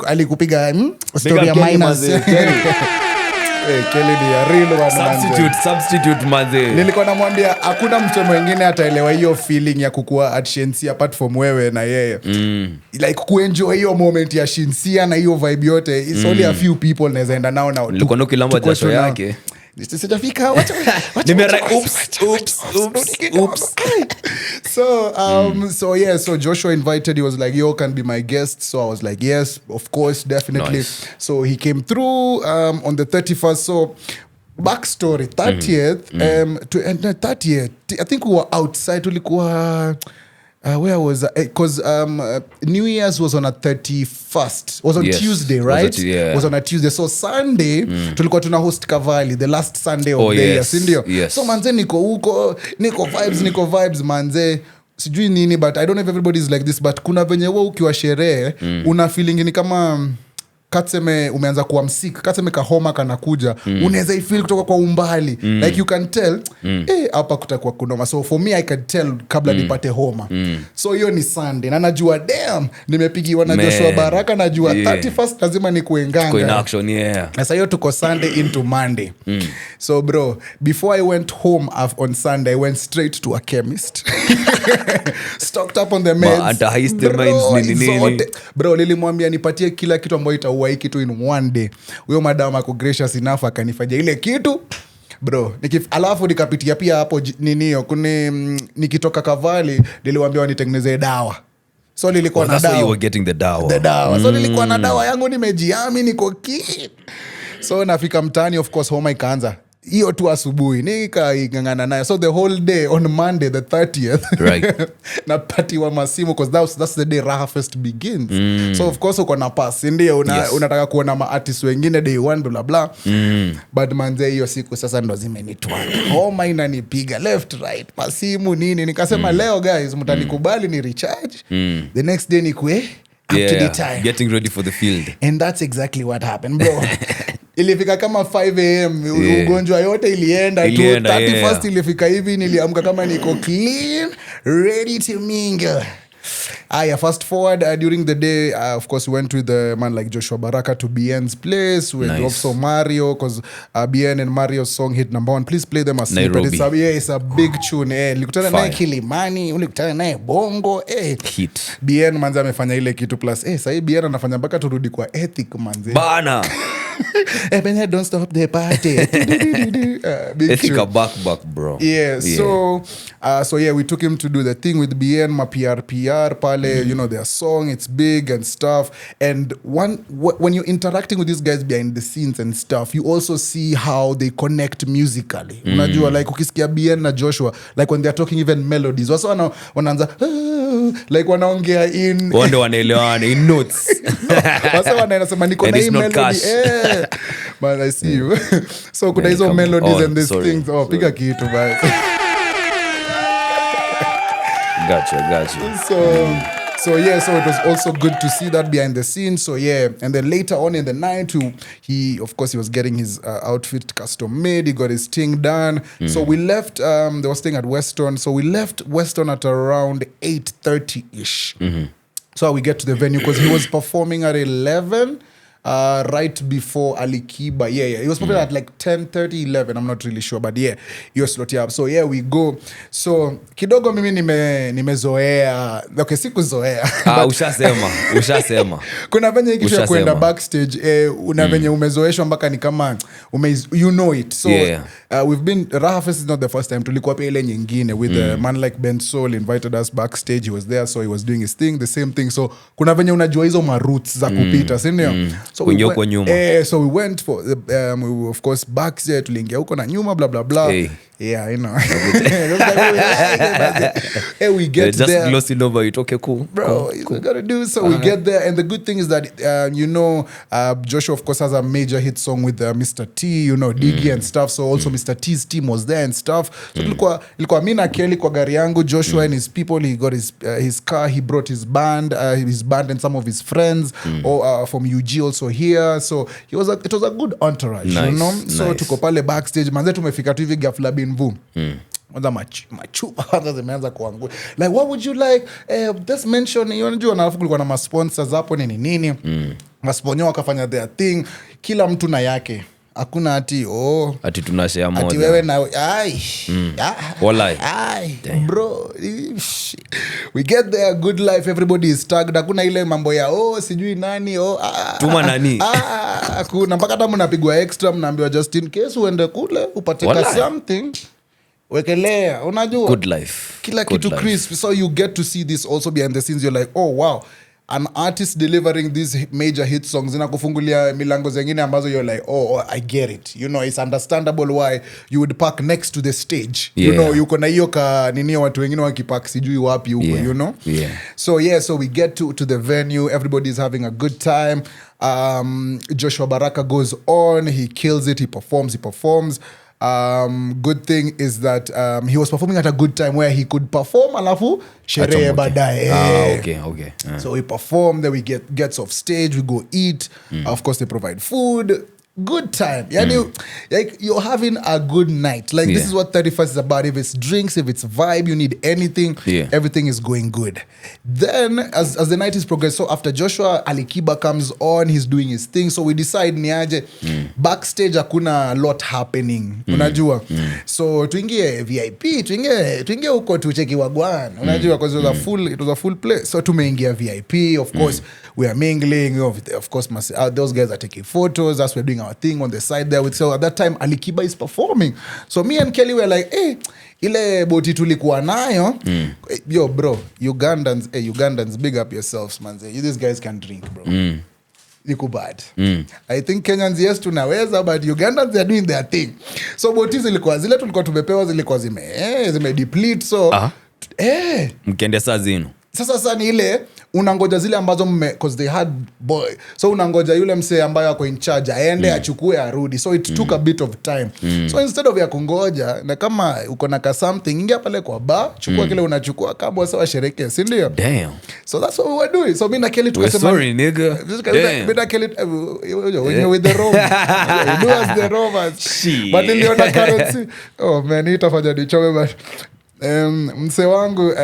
alikupiga story ya minus. Kelly ni a real one. Substitute manze. Nilikuwa namwambia hakuna mtu mwingine ataelewa hiyo feeling ya kukua at Shensia apart from wewe na yeye. Like kuenjoy hiyo moment ya Shensia na hiyo vibe yote. It's only a few people naweza enda nao na. Nilikuwa nokilamba jasho yake. Sijafika oops. So Joshua invited, he was like, yo, can be my guest. So I was like, yes, of course, definitely. Nice. So he came through on the 31st. So backstory, 30th, 30th, I think we were outside, where was I? Because New Year's was on a 31st. Was on Tuesday, right? Was on a Tuesday. So Sunday, tulikuwa tuna host Kavali, the last Sunday of the year, sindio? Yes. So manze niko vibes manze. Sijui nini, but I don't know if everybody is like this, but kuna venye wewe ukiwa sherehe, una feeling ni kama katseme umeanza kuwa msik, katseme kahoma kanakuja, unaweza ifeel kutoka kwa umbali. Like you can tell, hapa kutakuwa kunoma. So for me, I can tell kabla nipate homa. So hiyo ni Sunday. Na najua, damn, nimepigiwa na Joshua Baraka, najua 31st lazima ni kuenganga. Tuko in action, Sasa hiyo tuko Sunday into Monday. So bro, before I went home on Sunday, I went straight to a chemist. Stocked up on the meds. Bro, nilimwambia nipatie kila kitu ambayo itaua kitu in one day. Huyo madam ako gracious enough akanifanyia ile kitu. Bro, alafu nikapitia pia hapo ninio nikitoka Kavali niliwaambia wanitengenezee dawa. So nilikuwa na dawa. That's why you were getting the dawa. So nilikuwa na dawa yangu nimejiami niko keen. So nafika mtaani, of course homa ikaanza. Hiyo tu asubuhi nikaingangana nayo. So the whole day on Monday the 30th, right, napatiwa masimu because that's the day Raha Fest begins. So of course uko na pass ndio unataka kuona ma-artists wengine day 1 blah blah. But manze hiyo siku sasa ndo zimenitwa. Homa inanipiga left right, masimu nini, nikasema leo guys mtanikubali ni recharge. The next day nikue up to the time, getting ready for the field. And that's exactly what happened, bro. Ilifika kama 5 a.m. Ugonjwa yote ilienda tu. 31st ilifika hivi, niliamka kama niko clean, ready to mingle. Fast forward during the day, of course, we went with the man like Joshua Baraka to BN's place. We drove also Mario, because BN and Mario's song hit number 1. Please play them a snippet. It's a big tune. Likutana naye Kilimani, ulikutana naye Bongo. Hit. BN manze amefanya ile kitu plus. Sasa BN anafanya mpaka turudi kwa ethic manze. Bana. Don't stop the party. Ethic back bro. Yeah. So we took him to do the thing with BN, my PR pale, you know, their song, it's big and stuff. And when you're interacting with these guys behind the scenes and stuff, you also see how they connect musically. Unajua, like ukisikia BN na Joshua, like when they're talking even melodies, wasa wanaanza like wanaongea in wande wanaelewana in notes. Wasa wanasema niko na hii melody. But I see you. So kuna hizo melodies and these things. Piga kitu basi. Gotcha. So it was also good to see that behind the scenes. So and then later on in the night, he was getting his outfit custom made. He got his thing done. So we left. They were staying at Weston. So we left Weston at around 8:30ish. So we get to the venue because he was performing at 11. Right before Alikiba. He was probably at like 10:30, 11. I'm not really sure, but he was slotted up. So we go. So kidogo mimi nimezoea. Okay, sikuzoea. Ushasema. Kuna venye ikisha kwenda backstage, una venye umezoeshwa mpaka ni kama you know it. So we've been Raha Fest is not the first time. Tulikuwa pia ile nyingine with a man like Ben Soul invited us backstage. He was there, so he was doing his thing, the same thing. So kuna venye unajua hizo maroots za kupita, si ndio? So we went for we of course back there tuliingia huko na nyuma blah blah blah. I know. We get just there. Just glossing over it. Okay, cool. Bro, cool. Gotta do so. We get there, and the good thing is that Joshua of course has a major hit song with Mr. T, you know, Diggy and stuff. So also Mr. T's team was there and stuff. So ilikuwa mimi na Kelly kwa gari yangu, Joshua and his people. He got his car. He brought his band and some of his friends from UG also here. So it was a good entourage, you know. So tuko pale backstage, manze tumefika tu hivi ghafla binvu. Kwanza machupa kwanza zimeanza kuangua. Like, what would you like? Just mention, unajua na alafu kulikuwa na ma-sponsors hapo nini. Masponyo wakafanya their thing. Kila mtu na yake. Hakuna ati tunashare moja. Ati wewe na Walai. Bro. We get there, good life, everybody is tagged. Hakuna ile mambo ya sijui nani tuma nani. Hakuna mpaka hata mnapigwa extra, mnaambiwa just in case uende kule upate something. Wekelea, unajua. Good life. Kila kitu crisp. So you get to see this also behind the scenes. You're like, oh wow, an artist delivering these major hit songs inakufungulia milango zingine ambazo you're like, oh, I get it. You know, it's understandable why you would park next to the stage. You know, yuko na hiyo nini watu wengine wakipark sijui wapi huko, you know. So we get to the venue. Everybody's having a good time. Joshua Baraka goes on. He kills it. He performs. Good thing is that he was performing at a good time where he could perform alafu sherehe baadaye. Okay. So we perform, then we gets off stage, we go eat. Of course they provide food. Good time. Like you're having a good night. Like this is what 31st is about. If it's drinks, if it's vibe, you need anything, everything is going good. Then as the night is progressing, so after Joshua, Alikiba comes on, he's doing his thing. So we decide niaje backstage hakuna lot happening. Unajua? So tuingie VIP, tuingie huko tucheki wagwan. Unajua, because it was a full place. So tumeingia VIP, of course, we are mingling, of course those guys are taking photos, as we're doing our thing on the side there. So at that time Alikiba is performing. So me and Kelly were like, ile boti tulikuwa nayo. Yo bro, Ugandans, big up yourselves, man. These guys can drink, bro. Iko bad. I think Kenyans yes tunaweza, but Ugandans they are doing their thing. So boti zilikuwa zile tulikuwa tumepewa zilikuwa zime deplete. So mkende saa zinu. Sasa ni ile unangoja zile ambazo because they had boy. So unangoja yule msee ambaye ako in charge aende achukue arudi. So it took a bit of time. So instead of ya kungoja, na kama uko na something, ingia pale kwa bar, chukua kile unachukua kama sawa sherekea, si ndio? Damn. So that's what we were doing. So mimi na Kelly tukasema, sorry nigga. Mimi na Kelly when you're with the Rome. You do as the Romans. But niliona currency. Oh man, itafanya nichome but mse wangu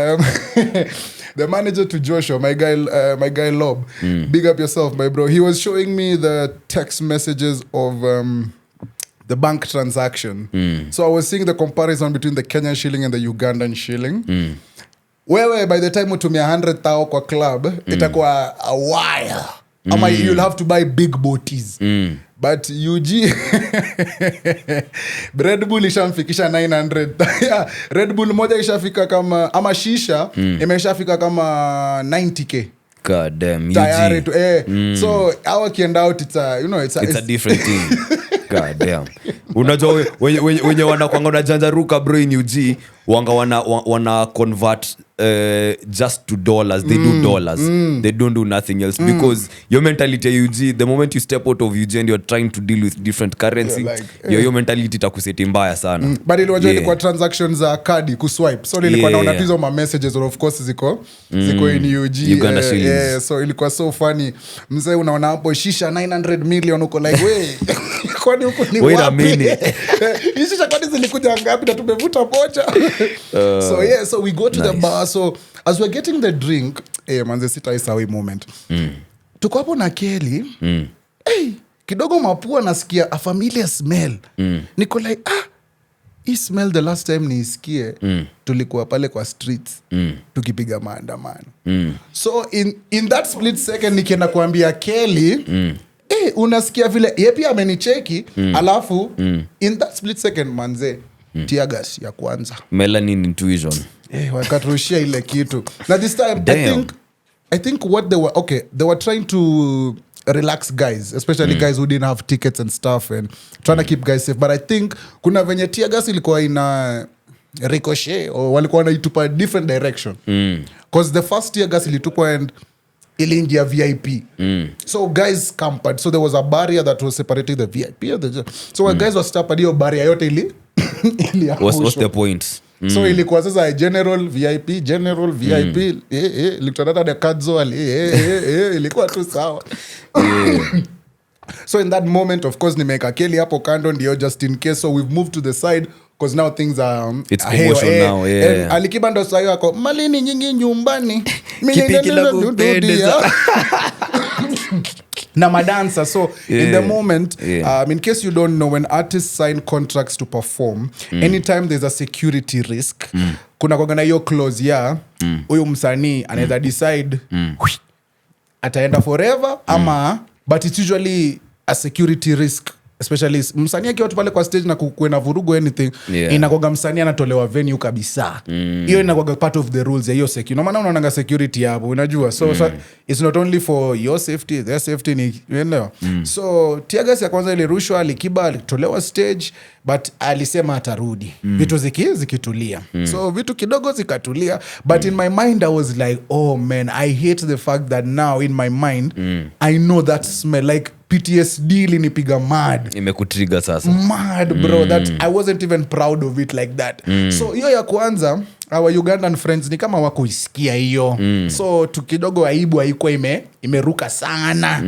the manager to Joshua, my guy Lob, big up yourself, my bro. He was showing me the text messages of the bank transaction. So I was seeing the comparison between the Kenyan shilling and the Ugandan shilling. Wewe by the time utumia 100,000 kwa club, itakuwa a while. Ama you'll have to buy big boaties. But UG Red Bull ishamfikisha 900. Yeah, Red Bull moja ishafika kama ama shisha imeshafika kama 90k. God damn, tayari tu so our kiend out it's a different thing. God damn. Unajua wenye wanakuanga unajanjaruka bro in UG wanga wana convert just to dollars. They do dollars. They don't do nothing else because your mentality at UG, the moment you step out of UG and you're trying to deal with different currency, your mentality itakuseti mbaya sana. But ilikuwa ilikuwa transactions za kadi kuswipe. So ilikuwa naona hizo ma messages of course ziko in UG. Uganda shillings. So ilikuwa so funny. Mzee unaona hapo shisha 900 million uko like we kwani huko ni wapi? Wait a minute. Shisha kwani zilikuja ngapi na tumevuta moja? So we go to the bar. So as we're getting the drink, manze sitaisawi moment. Tuko hapo na Kelly. Kidogo mapua nasikia a familiar smell. Niko like hii smell the last time niisikie tulikuwa pale kwa streets tukipiga maandamano. So in that split second nikienda kuambia Kelly unasikia vile yeye pia amenicheki alafu in that split second manze tear gas ya kwanza melanin intuition wakaturushia ile kitu na this time I think what they were trying to relax guys, especially guys who didn't have tickets and stuff and trying to keep guys safe, but I think kuna venye tear gas ilikuwa ina ricochet or walikuwa wanaitupa different direction because the first tear gas ilitupa and iliingia VIP. So guys campered, so there was a barrier that was separating the VIP so when guys were stopped hiyo barrier yote ili what's the point? So ilikuwa sasa general VIP ilikuwa na kadzo ilikuwa tu sawa. So in that moment of course nimeka Kelly hapo kando ndio just in case, so we've moved to the side because now things are it's commotion now. Alikiba ndo sayo yako malini nyingi nyumbani kipiki la kupendeza na madansa. So in the moment in case you don't know, when artists sign contracts to perform, anytime there's a security risk kuna kwa hiyo clause ya huyu msanii anaweza decide ataenda forever ama but it's usually a security risk, especially msanii akiwa tu pale kwa stage na kukuena vurugu anything inakoga msanii anatolewa venue kabisa. Hiyo inakoga part of the rules ya hiyo security. No maana unaonanga security hapo unajua. So it's not only for your safety, their safety ni So tear gas ya kwanza ile rushwa Alikiba alitolewa stage but alisema atarudi. Vitu zikitulia. So vitu kidogo zikatulia but in my mind I was like, oh man, I hate the fact that now in my mind I know that smell like PTSD ilinipiga mad. Imekutrigger sasa. Mad bro, that I wasn't even proud of it like that. So hiyo ya kwanza our Ugandan friends ni kama wakuisikia hiyo. So tukidogo aibu haikuwa imeruka sana.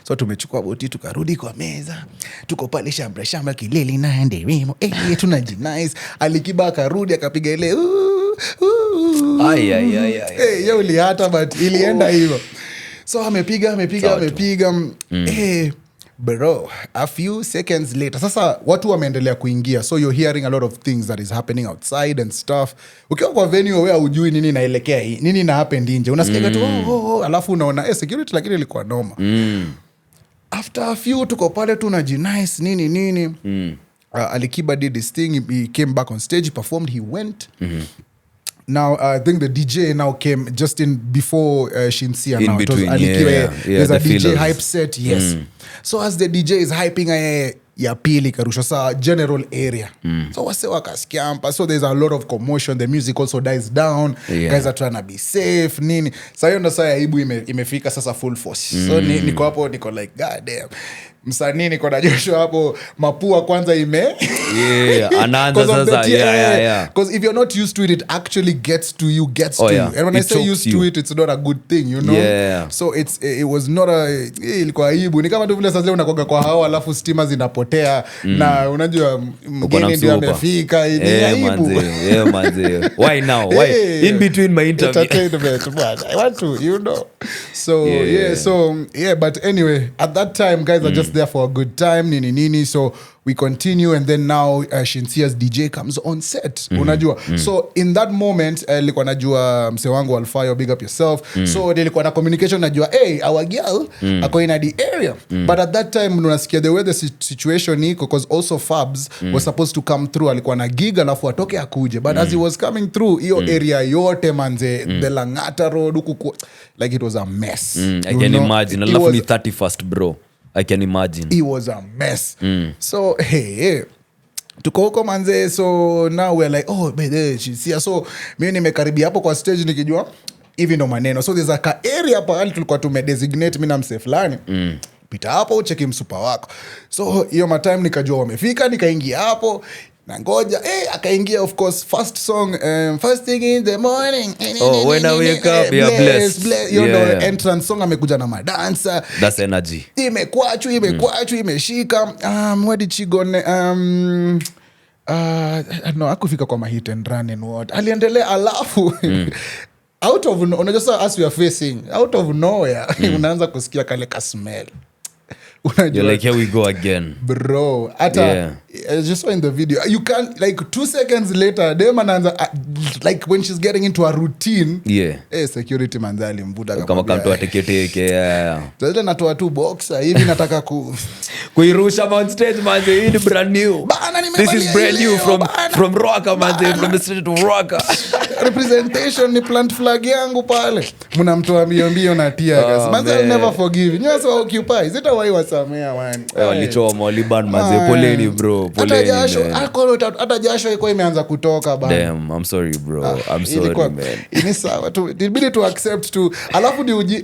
So tumechukua boti tukarudi kwa meza. Tuko pale shamba kileli na nderemo. Tunajinice. Alikiba akarudi akapiga ile yeye ulihata but ilienda hivyo. So amepiga bro, a few seconds later sasa watu wameendelea kuingia, so you're hearing a lot of things that is happening outside and stuff. Ukiwa kwa venue wewe hujui nini inaelekea nini ina happen nje, unasikia tu alafu unaona security lakini ilikuwa noma. After a few tuko pale tunajinice nini Alikiba did this thing, he came back on stage, he performed, he went. Now I think the DJ now came just in before Shinsia now. Between, there's a DJ fillers. hype set, yes. So as the DJ is hyping ya pili karusha sa general area. So wase wakasikiampa. So there's a lot of commotion. The music also dies down. Guys are trying to be safe. Nini. Sa hiyo ndo saa aibu imefika sasa full force. So niko hapo niko like god damn. msanii niko na Joshua hapo mapua kwanza anaanza sasa because if you're not used to it, it actually gets to you and when I say used to it, it's not a good thing, you know. So it was not ilikuwa aibu, ni kama tu vile sasa unakoga kwa hao alafu stima zinapotea na unajua mgeni ndio amefika, ni aibu. Why now? Why in between my entertainment, man? I want to, you know. So but anyway, at that time guys are just there for a good time, nini. So we continue and then now Shinsia's DJ comes on set. Unajua. So in that moment nilikuwa najua mse wangu Alfayo, big up yourself. So nilikuwa na communication, najua hey, our girl ako in the area. But at that time unasikia the way the situation iko, because also Fabs was supposed to come through, alikuwa na gig alafu atoke akuje, but as he was coming through hiyo area yote manze, the Langata Road huku, like it was a mess. I can imagine. Alafu ni 31st bro. I can imagine. It was a mess. So hey, tuko huko manze, so now we're like, oh bede Shinsia. So mimi nimekaribia hapo kwa stage nikijua hivi ndo maneno. So there's a area pale tulikuwa tumedesignate mimi na mse fulani. Pita hapo ucheki msupa wako. So hiyo matime nikajua wamefika, nikaingia hapo na ngoja akaingia, of course first song, first thing in the morning, when I wake up you are blessed. You know, entrance song amekuja na madansa, that's energy. Imekwachu imeshika. Where did she go? No, akufika kwa ma hit and run and what aliendelea, alafu out of unajua as we are facing out of nowhere unaanza kusikia kale ka smell. You're like, here we go again, bro. I just saw in the video, you can't, like 2 seconds later dem anaanza like when she's getting into a routine, security manzali mbuda kama mtu ateketeke sasa natoa tu boxer hivi nataka kuirusha on stage manze, hii ni brand new this is brand new from Roaka manze, from the street of Roaka. Representation ni plant flag yangu pale, mnamtoa mbio na tear gas manze. I'll never forgive you. You're so occupied, zita why wasamea man, walichoma waliban manze. Poleni bro, poleni. Hata jasho iko imeanza kutoka bana. Damn, I'm sorry bro. I'm sorry man. Ni sawa tu, ilibidi tu accept tu. Alafu ni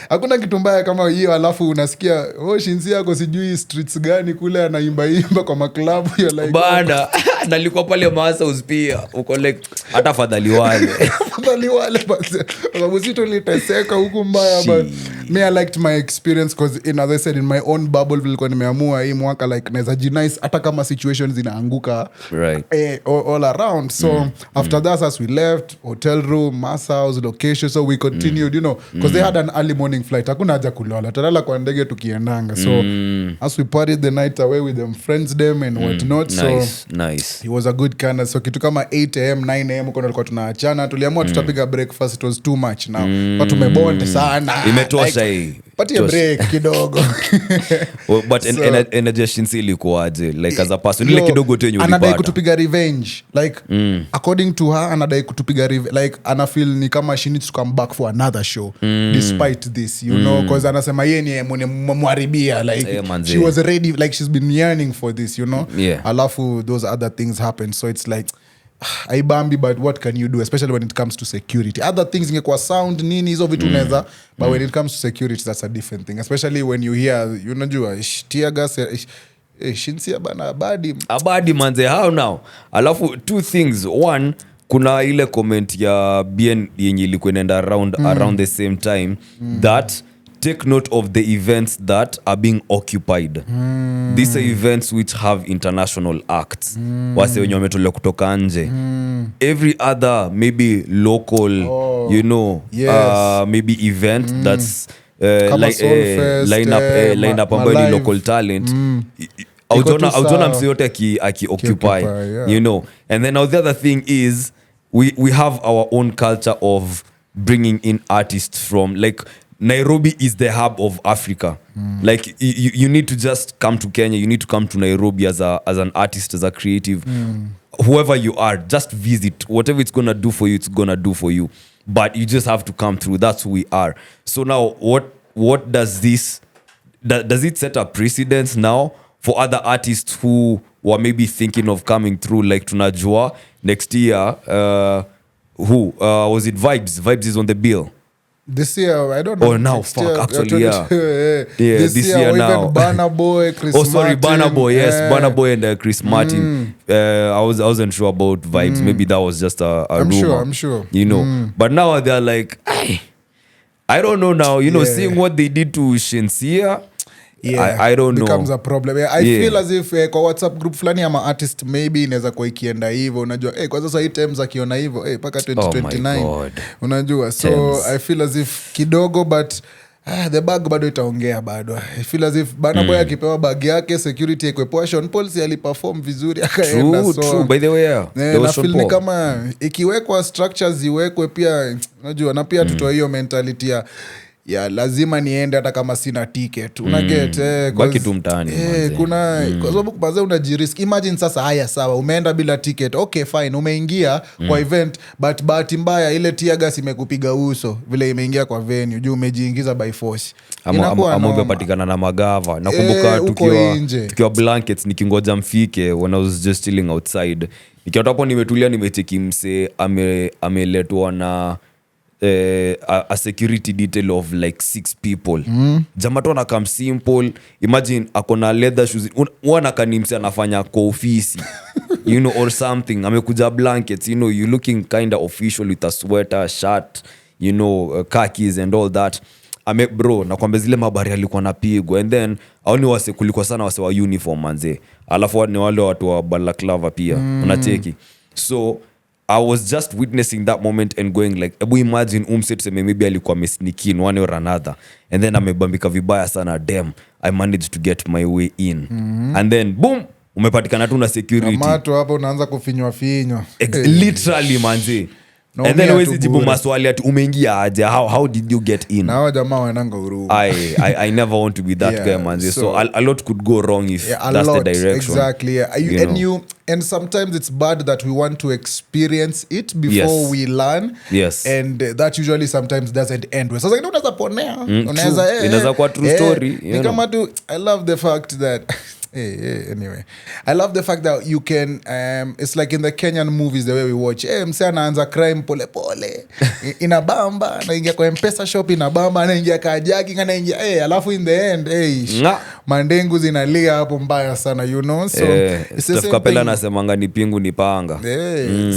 hakuna kitu mbaya kama hiyo, alafu unasikia Shinsia yako sijui streets gani kule anaimba kwa maklabu, you're like bana nalikuwa pale Maasa uspia uko like hata fadhali wale basi sababu sito liteseka huku mbaya. But me I liked my experience because as I said in my own bubble nilikuwa nimeamua hii mwaka like naweza nice hata kama situations zinaanguka all around. So after that, as we left hotel room, mass house location, so we continued, you know, because they had an early morning flight, hakuna haja kulala, talala kwa ndege tukiendanga. So as we partied the night away with them friends them and what not. Nice. It was a good kind. So kitu kama 8 am 9 am kuna tulikuwa tunaachana, tuliamua tutapiga breakfast. It was too much now, but tumebond sana, imetosha hii pati break kidogo. But energy Shinsi ilikuwaje like as a person ile kidogo tu yenye ulipata? Anadai kutupiga revenge like according to her, anadai kutupiga like ana feel ni kama she needs to come back for another show despite this, you know, because anasema yeye ni mwaribia like she was ready, like she's been yearning for this, you know. Alafu those other things happen, so it's like aibambi, but what can you do, especially when it comes to security. Other things ingekuwa sound nini hizo vitu unaweza, but when it comes to security that's a different thing, especially when you hear, you know, tear gas. Shinsia bana abadi manze, how now. Alafu two things, one, kuna ile comment ya BN yenye ilikuwa inaenda around the same time that take note of the events that are being occupied. These are events which have international acts. Wase wenye wametolewa kutoka nje. Every other maybe local, you know, maybe event that's line up ambayo ni local talent. Aujona mse yote aki occupy, you know. And then now the other thing is we have our own culture of bringing in artists from, like, Nairobi is the hub of Africa. Like you need to just come to Kenya, you need to come to Nairobi as an artist, as a creative, whoever you are, just visit. Whatever it's gonna do for you, it's gonna do for you. But you just have to come through. That's who we are. So now what does this does it set a precedence now for other artists who were maybe thinking of coming through, like tunajua next year who was it Vibes is on the bill. This year, I don't know. Oh, now, Next fuck, year, actually, yeah. Yeah, this year now. Even Burna Boy, Chris Oh, sorry, Martin. Burna Boy, yes. Burna Boy and Chris Martin. I wasn't sure about vibes. Maybe that was just a rumor. I'm sure. You know. But now they're like, I don't know now. You know, seeing what they did to Shensia, I don't know. Becomes a problem. I feel as if kwa WhatsApp group fulani ama artist maybe inaweza kwa ikienda hivyo. Unajua, kwa sasa hii terms akiona hivyo, paka 2029. Oh my God. Unajua, so I feel as if kidogo, but the bag bado itaongea bado. I feel as if Burna Boy akipewa bag yake, security ikwe poa, Sean Paul si aliperform vizuri akaenda. True, by the way, na feel ni kama ikiwekwa structures ziwekwe pia, unajua, na pia tutoa hiyo mentality ya lazima niende hata kama sina ticket. Unaget baki tu mtaani kuna kwa sababu baadhi unajirisk. Imagine sasa, haya sawa, umeenda bila ticket, okay fine, umeingia kwa event, but bahati mbaya ile tear gas imekupiga uso vile imeingia kwa venue juu umejiingiza by force. Ama umepatikana na magava. Nakumbuka tukiwa blankets nikingoja mfike when I was just chilling outside. Nikiwa hapo nimetulia, nimecheki mse ameletwa na a security detail of like 6 people. Jamato anakam simple. Imagine akona leather shoes. Wanakanimsi anafanya kwa ofisi. You know, or something. Amekuja blankets. You know, you looking kind of official with a sweater, shirt, you know, khakis and all that. Bro, nakwambia zile mabari alikuwa napigwa. And then aoni kulikuwa sana wase wa uniform manze. Alafu ni wale watu wa balaclava pia. Unacheki. So I was just witnessing that moment and going like, ebu imagine umse tuseme maybe alikuwa mesneak in one or another, and then amebambika vibaya sana, damn, I managed to get my way in. And then boom, umepatikana tu na security. Mato hapo unaanza kufinywa. Literally manzi. No, and then wezi jibu maswali ati umeingia aje, how did you get in? Na jamaa wananga huru. I never want to be that guy manzi. So a lot could go wrong if that's the direction. Exactly. And sometimes it's bad that we want to experience it before we learn. Yes. And that usually sometimes doesn't end well. So like, unaweza ponea. Inaweza kwa true story. Ni kama tu, I love the fact that anyway, I love the fact that you can it's like in the Kenyan movies the way we watch, mse anaanza crime pole pole inabamba, anaingia kwa M-Pesa shop inabamba, anaingia kajaki, anaingia alafu in the end mandengu zinalia hapo mbaya sana, you know. So Steph Kapela anasemanga ni pingu ni panga.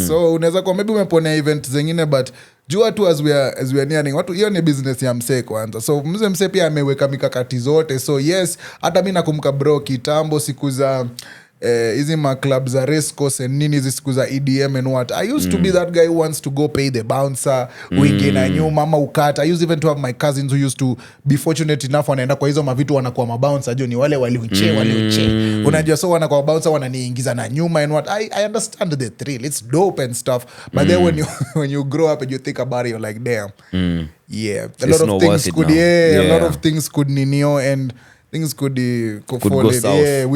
So unaweza kwa maybe umeponea event zingine, but jua tu as we are nearing watu, hiyo ni business ya mse kwanza. So mse pia ameweka mikakati zote. So yes, hata mimi nakumbuka bro kitambo siku za hizi ma clubs za race course and nini, hizi siku za EDM and what, I used to be that guy who wants to go pay the bouncer, wiki na nyuma ama ukata. I used even to have my cousins who used to be fortunate enough wanaenda kwa hizo mavitu wanakuwa mabouncer, jo ni wale waliuche unajua, so wanakuwa bouncer wananiingiza na nyuma and what, I understand the thrill, it's dope and stuff, but then when you grow up and you think about it, you're like damn, a lot of things could a lot of things could ninio and things could go south.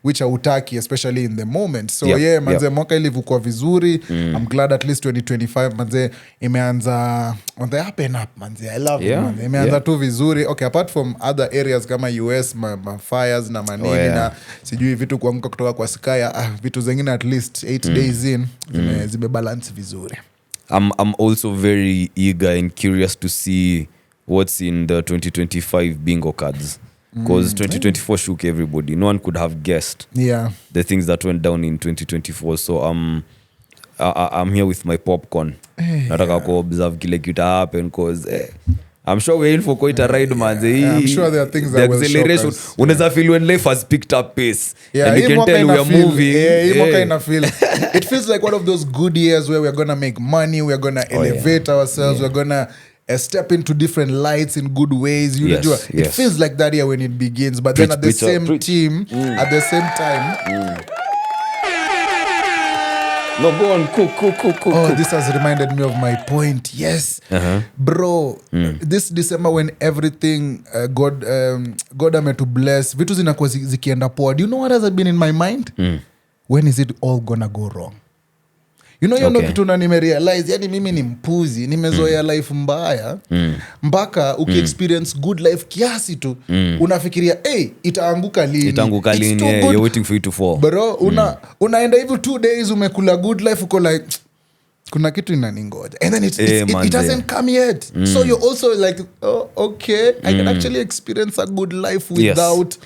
Which hautaki, especially in the moment. So manze mwaka ilivukua vizuri. I'm glad at least 2025 manze imeanza on the up and up manze. I love it manze. Imeanza tu vizuri. Okay, apart from other areas kama US ma fires na manini na sijui vitu kuanguka kutoka kwa sky, vitu zingine at least 8 days in zime balance vizuri. I'm also very eager and curious to see what's in the 2025 bingo cards. Because 2024 shook everybody. No one could have guessed the things that went down in 2024. So I'm here with my popcorn. Nataka ku observe kile kita happen, because I'm sure we're in for quite a ride, man. I'm sure there are things that will shock us. Unaweza feel when life has picked up pace. And you can tell we are moving. It feels like one of those good years where we're going to make money, we're going to elevate ourselves, we're going to step into different lights in good ways. It feels like that here when it begins, but then at the same time, no, go on, cook. This has reminded me of my point. Yes, bro. This December when everything God ame to bless, vitu zinakuwa zikienda poa. Do you know what has been in my mind? When is it all gonna go wrong? You know, kitu na nimerealize, yani mimi ni mpuzi, nimezoea life mbaya, mpaka uki-experience good life kiasi tu, unafikiria, itaanguka lini? You're waiting for it to fall. Bro, unaenda hivi 2 days umekula good life, uko like, kuna kitu inaningoja, and then it doesn't come yet. So you're also like, oh, okay, I can actually experience a good life without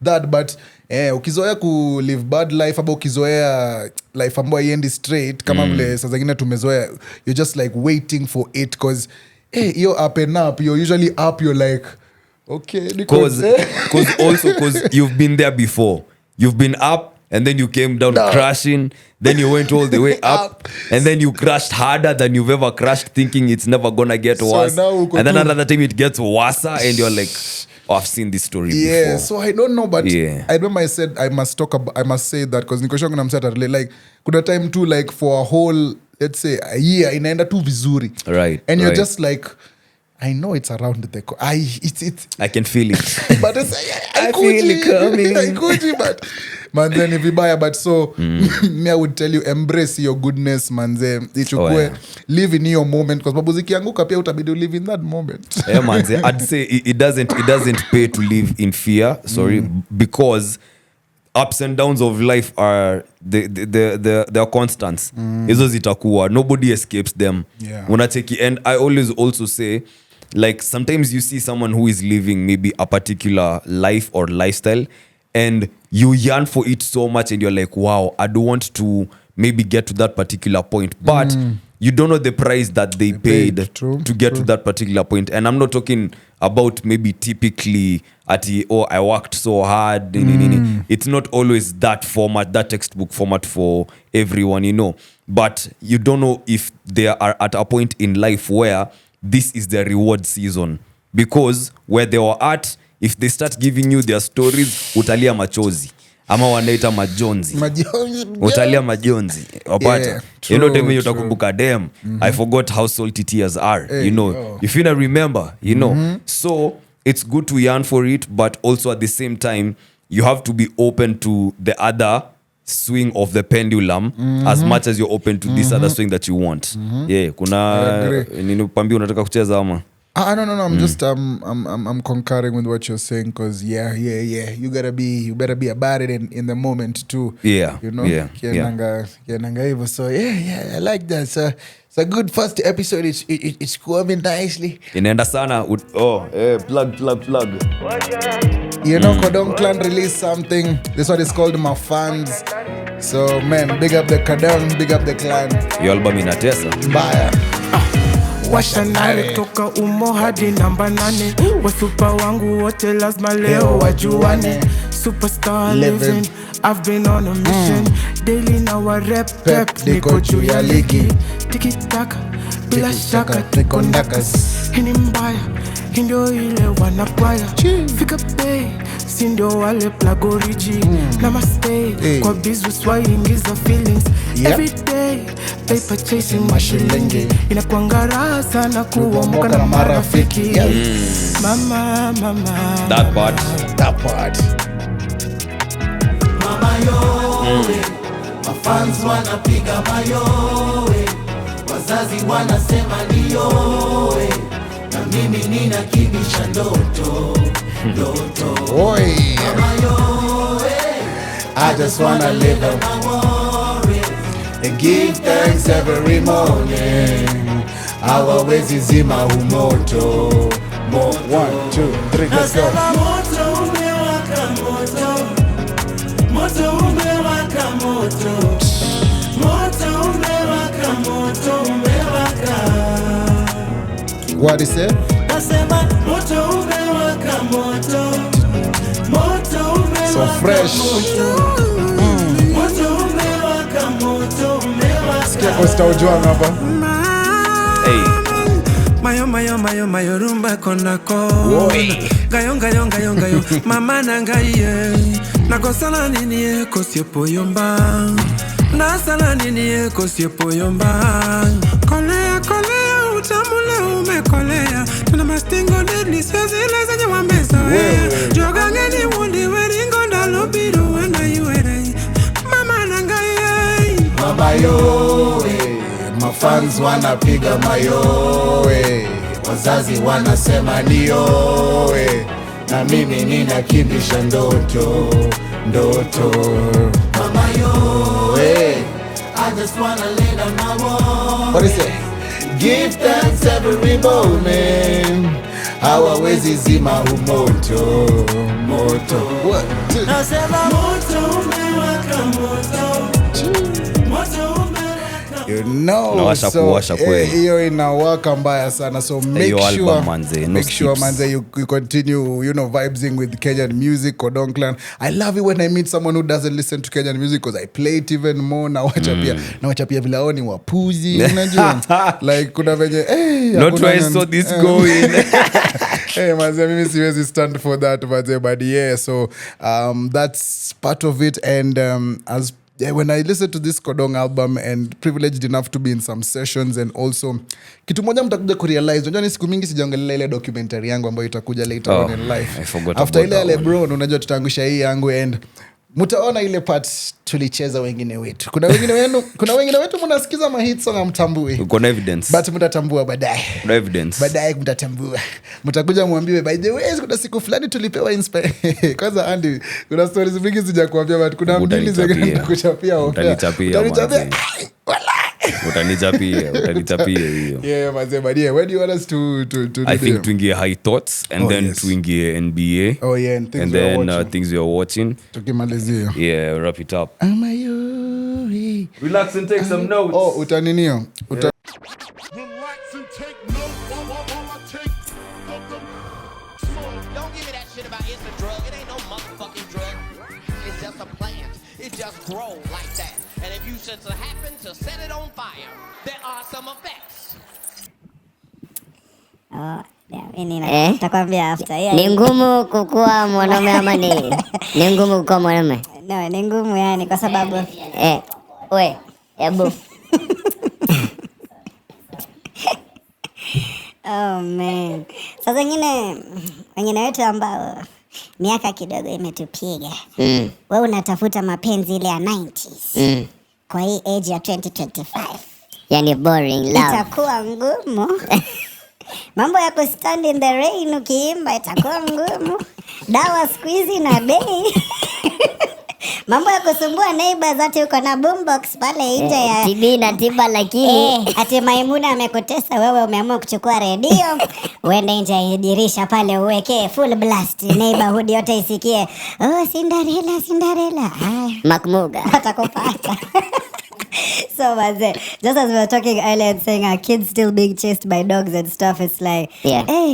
that. But ukizoea ku live bad life, aba ukizoea life ambayo haiendi straight kama vile saa zingine tumezoea, you're just like waiting for it, because you're up and up, you're usually up, you're like, okay, because you've been there before. You've been up and then you came down crashing, then you went all the way up and then you crashed harder than you've ever crashed, thinking it's never gonna get worse, and then another time it gets worse and you're like, oh, I've seen this story before. So I don't know, but I remember I said I must say that because Nikosha kuna msata like kuna time too, like for a whole, let's say a year, inaenda tu vizuri, right, and you're just like, I know it's around the I can feel it. But it's, I feel it coming. But manze ni vibaya, but so me I would tell you, embrace your goodness manze, ichukue, live in your moment, because babu zikianguka pia utabidi live in that moment. Manze, I'd say it doesn't pay to live in fear, because ups and downs of life are they are constants. Hizo zitakuwa, nobody escapes them. Unacheki, and I always also say, like, sometimes you see someone who is living maybe a particular life or lifestyle and you yearn for it so much and you're like, wow, I don't want to maybe get to that particular point, but you don't know the price that they paid to get to that particular point. And I'm not talking about maybe typically I worked so hard. It's not always that format, that textbook format for everyone, you know. But you don't know if they are at a point in life where this is their reward season. Because where they were at, if they start giving you their stories, utalia machozi. Ama wanaita majonzi. Utalia majonzi. Wapata. You know, time utakumbuka them. I forgot how salty tears are. You know, if you don't remember, you know. So it's good to yearn for it, but also at the same time, you have to be open to the other swing of the pendulum as much as you're open to this other swing that you want. Yeah, kuna nini pambi unataka kucheza ama? No. I'm just I'm concurring with what you're saying, because you better be about it in the moment too. Yeah, you know. Kienanga hivyo. So I like that. So it's a good first episode. It's coming nicely. Inaenda sana. Plug. You know, Kodong Clan released something. This one is called My Fans. So man, big up the Kodong, big up the clan. Your album inatesa. Bye. Washa nane toka umo hadi namba 8. Wasupa wangu wote lazima leo wajuane. Superstar living, I've been on a mission. Daily na wa rep, niko juu ya ligi. Tiki-taka, bila shaka niko ndakas. Hini mbaya, hindio ile wanapaya. Fika bay, sindio wale plagoriji. Namaste, kwa bizu swaingiza feelings. Every day, paper chasing mashilingi. Inakuangara sana kuomoka na marafiki. Mama. That part. Mama yowe, mafans wanapiga mayowe, wazazi wanasema ni yowe, na mimi ninakibisha ndoto. Mama yowe, I just wanna live up and give thanks every morning. Hawawezi zima humoto. 1, 2, 3, let's go. Moto umewaka moto. Moto umewaka moto. Moto umewaka moto umewaka. What is it? Nasema moto umewaka moto. Moto umewaka So fresh. Moto umewaka moto umewaka. Sikia kwa staujua hapa. Hey. Mayo rumba kona kona. Gayo mama nangaye. Nagosala nini kosiepo yomba. Nasala nini kosiepo yomba. Kolea utamule umekolea. Tuna mastingo deadly sezile zenye wameza. Jogangeni wundi weringo ndalobiru wena yuere. Mama nangaye. Mama yowe, mafans wanapiga mayowe, wazazi wanasema ni yowe, na mimi ninakimbisha ndoto. Mama yowe, I just wanna lay down my wall. What is it? Give thanks every moment. Hawawezi zima humoto. Moto. What? Nasema moto umewaka moto. You know, Nawasha so kuwasha kweli. hiyo inawaka mbaya sana, so make album, manze, no make sure skips. manze you continue, you know, vibesing with Kenyan music. Kodong Clan, I love it when I meet someone who doesn't listen to Kenyan music because I play it even more. Na wacha pia vile hao ni wapuzi, unajua like kuna venye not where I saw this going. Hey manze, mimi siwezi stand for that manze, but yeah, so that's part of it. And as when I listened to this Kodong album and privileged enough to be in some sessions, and also kitu moja mtakuja kurealize, unajua ni siku mingi sijaongelea ile documentary yangu ambayo itakuja later on in life. I forgot After about ile that bro, unajua tutangusha hii yangu, and mtaona ile part tulicheza wengine wetu. Kuna wengine wetu mnasikiza ma hit song amtambui. Uko na evidence. But mtatambua baadaye. No evidence. Baadaye mtatambua. Mtakuja muambiwe by the way kuna siku fulani tulipewa kwanza Andy, kuna stories mingi sijakuambia, but kuna mbili zingine nitakuchapia. Utanichapia. Utanichapia hiyo. Yeah, manze, but yeah, where do you want us to I think tuingie high thoughts and then tuingie NBA. Oh yeah, and things we are watching. Tukimalizia. Yeah, wrap it up. Amayuri. Relax and take some notes. Oh, utaninio. Relax and take notes while I take Don't give me that shit about it's a drug. It ain't no motherfucking drug. It's just a plant. It just grows like that. And if you should happen to set it on fire, there are some effects. Takwambia after. Ni ngumu kukua mwanaume ama ni ngumu kukua mwanaume? No, ni ngumu yani kwa sababu we, hebu. Oh man. Sasa wengine wetu ambao miaka kidogo imetupiga. Wewe unatafuta mapenzi ile ya 90s. Kwa hii age ya 2025. Yani boring love. Itakuwa ngumu. Mambo ya kustand in the rain ukiimba itakuwa ngumu. Dawa siku hizi na bei. Mambo ya kusumbua neighbors ati uko na boombox pale nje ya TV na tiba, lakini ati Maimuna amekutesa wewe, umeamua kuchukua redio uende nje ya dirisha pale uweke full blast neighborhood yote isikie. Oh, Cinderella. Makmuga atakupata. So just as we were talking earlier and saying our kids still being chased by dogs and stuff, it's like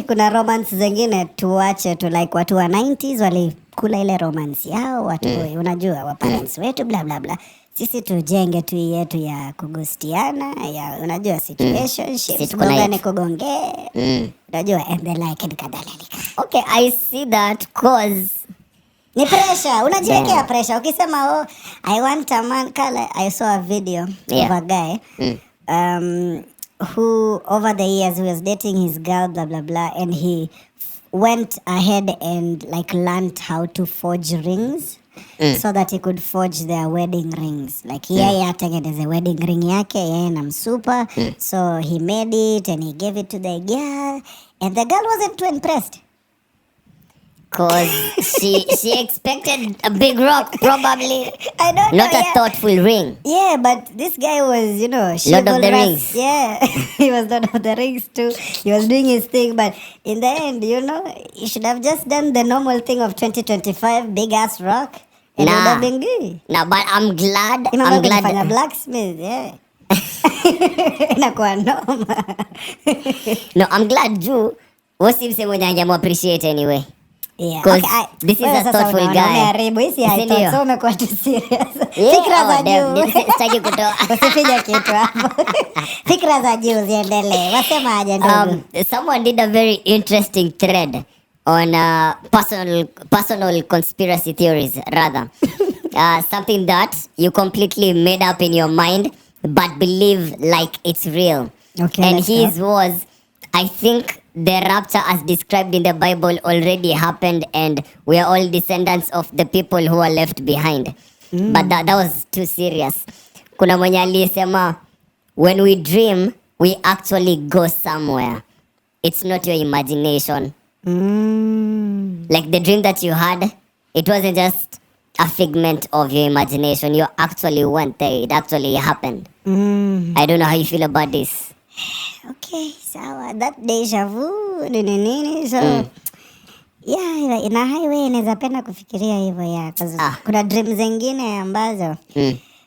kuna romance zingine tuache tu, like watu wa 90s walikula ile romance yao watu unajua wa parents wetu bla bla bla. Sisi tujenge tu yetu ya kugustiana ya unajua situationships kugonge unajua and the like and kadhalika. Okay, I see that cause ni pressure, unajiwekea pressure. Ukisema I want a man color. I saw a video of a guy who over the years he was dating his girl blah blah blah, and he went ahead and like learned how to forge rings so that he could forge their wedding rings. Like yeye atengeneze wedding ring yake yeye na msupa. So he made it and he gave it to the girl, and the girl wasn't too impressed. Cause she expected a big rock, probably. I don't know. Not a thoughtful ring. Yeah, but this guy was, Lord of the Rings. Yeah, he was Lord of the Rings too. He was doing his thing, but in the end, he should have just done the normal thing of 2025, big ass rock, and it would have been good. No, but I'm glad. I'm glad. Fanya blacksmith, yeah. Inakuwa noma. No, I'm glad juu wasi mse mwenye anjamu appreciate anyway. Yeah. Okay, this is a thoughtful guy. So umekuwa too serious. Fikra za juu. Sitaki kutoa. Usipige kitu hapo. Fikra za juu ziendelee. Wasema aje ndugu. Someone did a very interesting thread on personal conspiracy theories rather. Something that you completely made up in your mind but believe like it's real. Okay. And his was, I think the rapture as described in the Bible already happened and we are all descendants of the people who are left behind. But that was too serious. Kuna mwenye alisema, when we dream, we actually go somewhere. It's not your imagination. Like the dream that you had, it wasn't just a figment of your imagination. You actually went there. It actually happened. I don't know how you feel about this. Okay, sawa. That deja vu nini so yeah, ina highway inaweza penda kufikiria hivyo ya kuna dreams zingine ambazo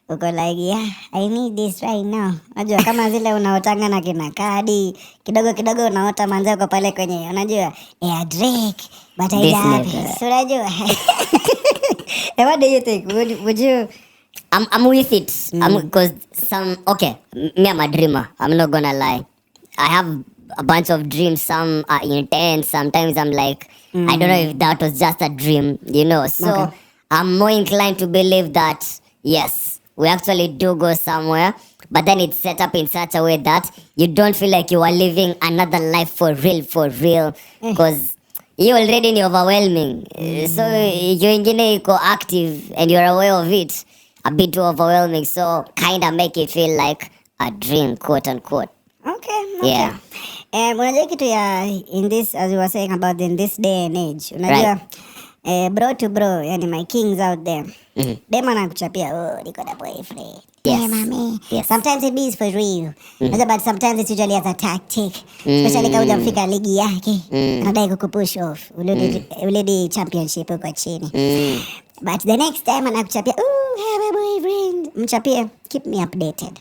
uko like yeah, I need this right now. Unajua kama zile unaotanga na kina kadi kidogo unaota manzi uko pale kwenye unajua Drake but I love so unajua. What do you think? Would you? I'm with it. Because me, I'm a dreamer. I'm not gonna lie. I have a bunch of dreams. Some are intense. Sometimes I'm like, I don't know if that was just a dream, So I'm more inclined to believe that, yes, we actually do go somewhere. But then it's set up in such a way that you don't feel like you are living another life for real. Because you already ni overwhelming. So you're ingine active and you're aware of it. A bit too overwhelming. So kind of make it feel like a dream, quote unquote. Okay. Yeah. Unajua kitu ya in this, as you were saying about in this day and age. Unajua bro to bro, yani my kings out there. Dem anakuchapia, niko na boyfriend. Yes. Yeah, mami. Yes. Sometimes it is for real. But sometimes it's usually as a tactic. Especially kama hujafika ligi yake. Anadai kukupush off. Uledi championship uko chini. But the next time anakuchapia, have a boyfriend. Mchapia, keep me updated.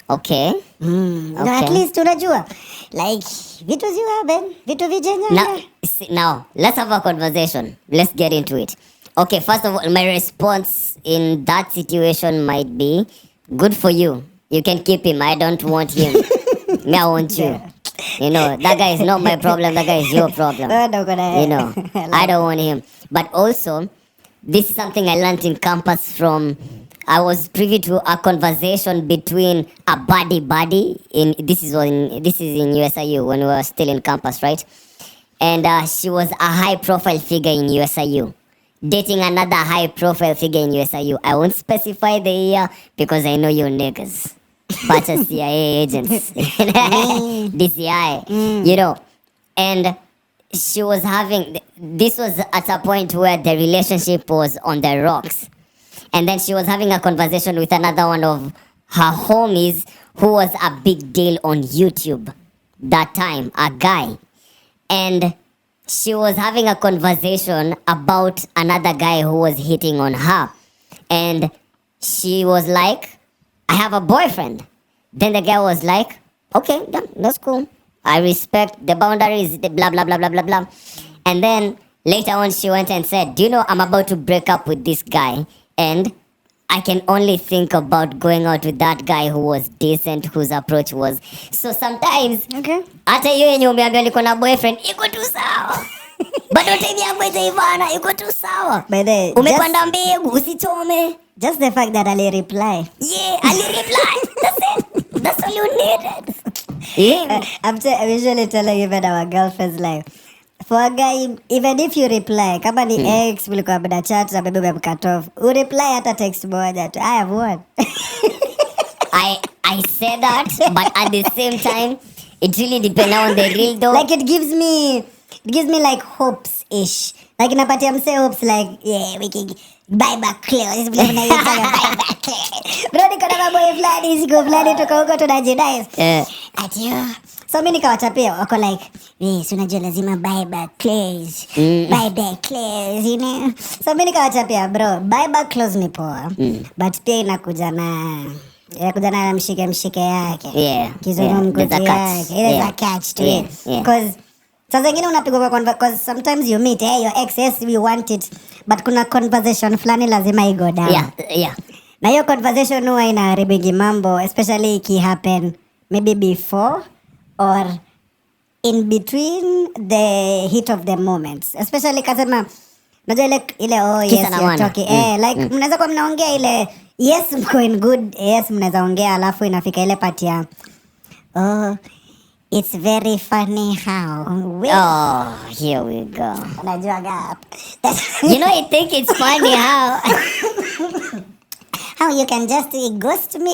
Okay. No, at least unajua. Like, vitu ziwaben, vitu vijenya. Now, let's have a conversation. Let's get into it. Okay, first of all, my response in that situation might be, good for you. You can keep him. I don't want him. Me, I want you. That guy is not my problem. That guy is your problem. I don't want him. But also, this is something I learned in campus from... I was privy to a conversation between a buddy. This is in USIU when we were still in campus, right? And she was a high-profile figure in USIU, dating another high-profile figure in USIU. I won't specify the year because I know you niggas, bunch of CIA agents, DCI, And she was having. This was at a point where the relationship was on the rocks. And then she was having a conversation with another one of her homies who was a big deal on YouTube that time, a guy. And she was having a conversation about another guy who was hitting on her. And she was like, I have a boyfriend. Then the guy was like, okay, that's cool. I respect the boundaries, blah, blah, blah, blah, blah, blah. And then later on she went and said, do you know I'm about to break up with this guy? And I can only think about going out with that guy who was decent, whose approach was. So sometimes, hata hiyo yenye umeambia niko na boyfriend, iko tu sawa. Bado time yako itaivana, iko tu sawa. Umepanda mbegu, usichome. Just the fact that Ali reply. Yeah, Ali reply. That's it. That's all you needed. Yeah. I'm usually telling even our girlfriends like, for a guy, even if you reply, kama ni ex, mlikuwa mna chat na bebe cut off, reply hata text moja tu, I have one. I said that, but at the same time, it really depends on the real though. Like it gives me like hopes-ish. Like inapatia mse hopes like, yeah, we can buy back clothes. Buy back clothes. Bro, niko na maboy flani, siku flani, tuko huko tunajidai. Ati so mimi nikawachapia wako like, si unajua lazima buy back clothes. Buy back clothes, So mimi nikawachapia, bro, buy back clothes ni poa. But pia inakuja na mshike yake. Yeah. Kizungumkuti yake. There's a catch to it. Because saa zingine unapigwa kwa because sometimes you meet, your ex, yes, we want it. But kuna conversation fulani lazima igo down. Yeah. Na hiyo conversation huwa inaharibingi mambo, especially iki happen maybe before or in between the heat of the moments. Especially kasema, najua ile yes, you're talking. Like, mnaweza kwa mnaongea ile, yes, mko in good, yes, mnaweza ongea, alafu inafika ile part ya, it's very funny how. Here we go. Najua gap. I think it's funny how. How you can just ghost me,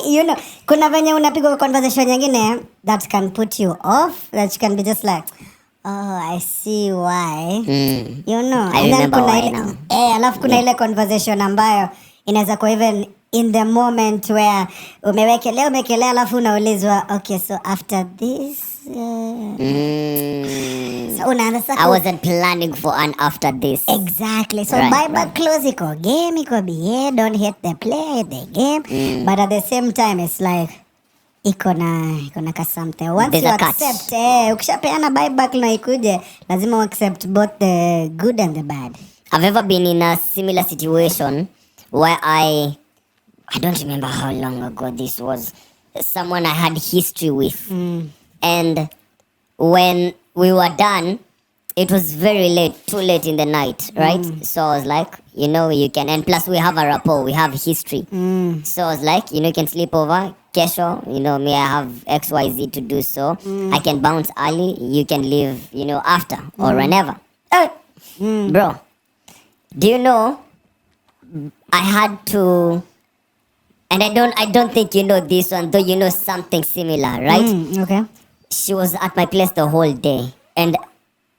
kuna venye unapigwa conversation nyingine that can put you off, that you can be just like, I see why. You know. I remember why now. Alafu kuna ile conversation ambayo inaweza kuwa even in the moment where umewekelea alafu unaulizwa okay, so after this so I wasn't planning for an after this. Exactly. So right, back close iko game iko BA, don't hit the play, hit the game. But at the same time it's like iko na ka something. Once there's you a accept ukishapeana buyback na ikuje lazima accept both the good and the bad. I've ever been in a similar situation where I don't remember how long ago this was. Someone I had history with. And when we were done, it was very late, too late in the night, right? So I was like, you can, and plus we have a rapport, we have history. So I was like, you can sleep over, kesho, me, I have XYZ to do so. I can bounce early, you can leave, after or whenever. Bro, do you know, I had to, and I don't think you know this one, though you know something similar, right? Okay. She was at my place the whole day, and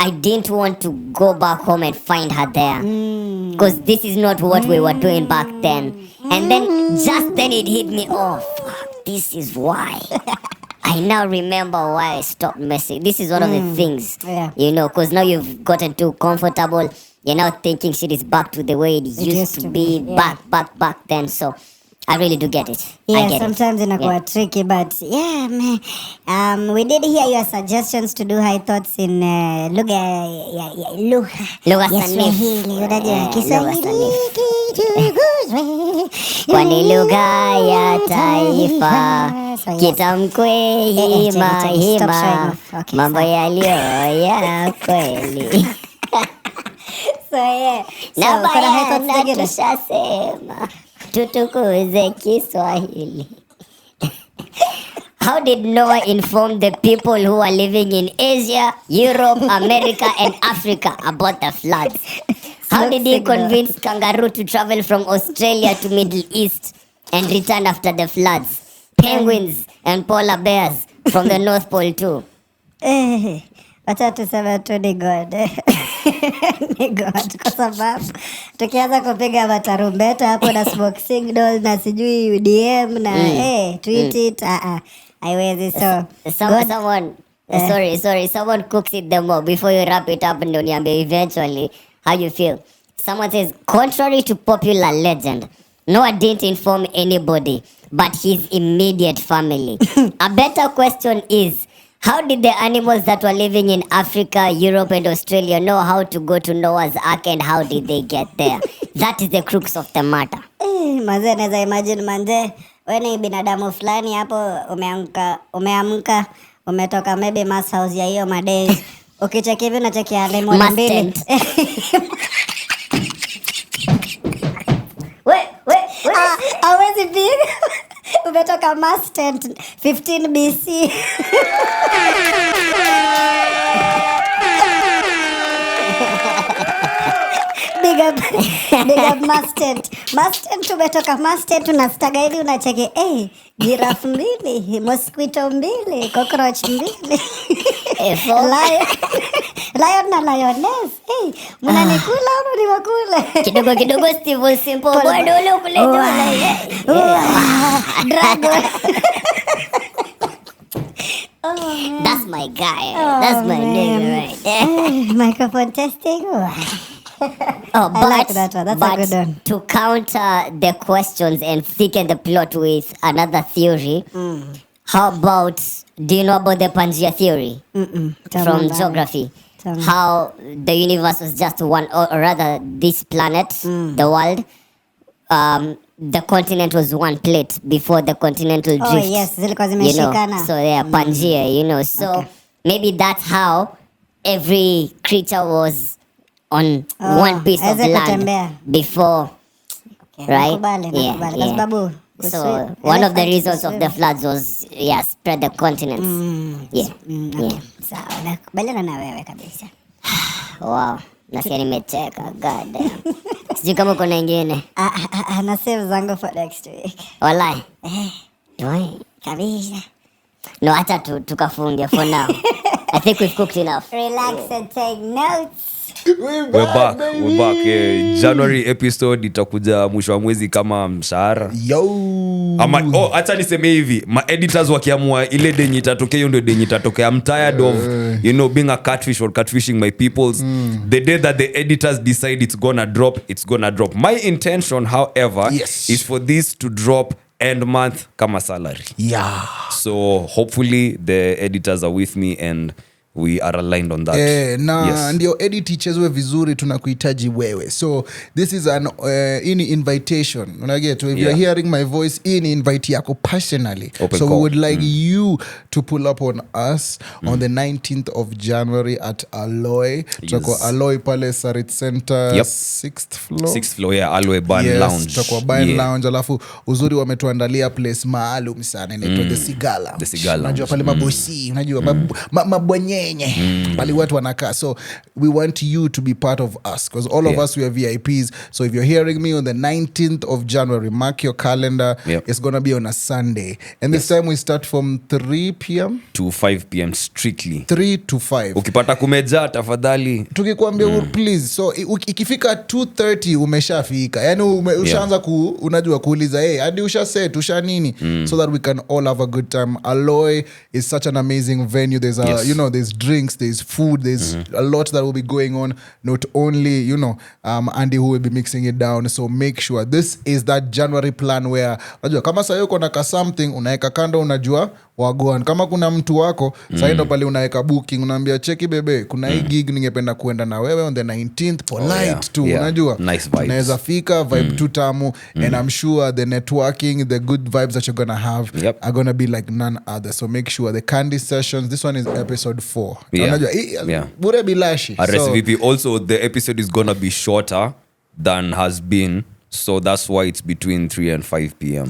I didn't want to go back home and find her there, because this is not what we were doing back then. And then just then it hit me off. This is why. I now remember why I stopped messing. This is one of the things, because now you've gotten too comfortable. You're now thinking shit is back to the way it used to be back then. So I really do get it. Yeah, I get sometimes it. Inakuwa tricky, but yeah, man. We did hear your suggestions to do high thoughts in lugha sanifu. Unajua Kiswahili kwani lugha ya taifa kitamkwe hima mambo yaliyo ya kweli. So yeah. Na bayana tushasema tutukuze Kiswahili. How did Noah inform the people who are living in Asia, Europe, America, and Africa about the floods? How did he convince kangaroo to travel from Australia to Middle East and return after the floods? Penguins and polar bears from the North Pole too. Wacha tuseme tu ni God. Ni God, kwa sababu tukianza kupiga matarumbeta hapo na smoke signal na sijui DM na tweet it haiwezi. So someone cooks it the more before you wrap it up and uniambie eventually how you feel. Someone says, contrary to popular legend, Noah didn't inform anybody but his immediate family. A better question is, how did the animals that were living in Africa, Europe, and Australia know how to go to Noah's Ark, and how did they get there? That is the crux of the matter. Manze, naweza imagine manze, wewe ni binadamu fulani hapo, umeamka, umetoka maybe mass house ya hiyo madays. Ukicheki hivi unacheki lemon mbili. Wait. Hawezi piga. Umetoka mass tent 15 BC. Big up mass tent. Mass tent umetoka mass tent unastaga hivi unacheki giraffe mbili, mosquito mbili, cockroach mbili. Lion na lioness. Mnanikula au niwakule? Kidogo Steve Simple boy dole kule dole. Dragon. That's my guy. That's my nigga right there. Microphone testing. I like that one. That's a good one. To counter the questions and thicken the plot with another theory, how about, do you know about the Pangea theory? From geography? How the universe was just one, or rather this planet, the world, the continent was one plate before the continental drift. Oh yes, zilikuwa zimeshikana. So yeah, Pangea, so maybe that's how every creature was on one piece of land before, right? Yeah. So one of the reasons of the floods was spread the continents. Sawa, nakubaliana na wewe kabisa. Wow, nasikia nimecheka, god damn. Sijui kama kuna ingine. Na save zangu for next week. Walai. Kabisa. No, acha tukafunge for now. I think we've cooked enough. Relax and take notes. We're back. January episode itakuja mwisho wa mwezi kama mshahara. Acha niseme hivi, ma editors wakiamua ile denye itatokea hiyo ndio denye itatokea. I'm tired of being a catfish or catfishing my peoples. The day that the editors decide it's gonna drop. My intention, however, is for this to drop end month kama salary. Yeah. So hopefully the editors are with me and we are aligned on that. Ndio edit ichezwe vizuri tunakuhitaji wewe. So this is an invitation. Unaget, if you're hearing my voice, invite yako personally. Open so call. we would like you to pull up on us on the 19th of January at Alloy. Tutakuwa Alloy pale Sarit Center, 6th floor. 6th floor, Alloy Bar Lounge. Tutakuwa Bar Lounge, alafu uzuri wametuandalia place maalum sana inaitwa The Sigala. Unajua pale mabosi, unajua mabwenye pali watu wanakaa. So we want you to be part of us because all of us we are VIPs. So if you're hearing me on the 19th of January, mark your calendar. It's gonna be on a Sunday, and this time we start from 3 p.m. to 5 p.m. strictly 3 to 5. Ukipata kumeja tafadhali tukikwambia please. So ikifika 2:30 umeshafika, yani ushaanza unajua kuuliza hadi usha set usha nini, so that we can all have a good time. Alloy is such an amazing venue. There's there's drinks, there's food, there's a lot that will be going on. Not only Andy who will be mixing it down. So make sure this is that January plan where unajua kama sasa yuko na something unaeka kando, unajua wagoan kama kuna mtu wako sasa ndo pale unaeka booking, unaambia cheki bebe kuna hii gig ningependa kuenda na wewe on the 19th polite tu unajua nice vibes. Unaweza fika vibe tu tamu and I'm sure the networking, the good vibes that you're gonna have are gonna be like none other. So make sure the candy sessions, this one is episode 4. Unajua bure bilashi. RSVP. Also the episode is gonna be shorter than has been. So that's why it's between 3 and 5 p.m.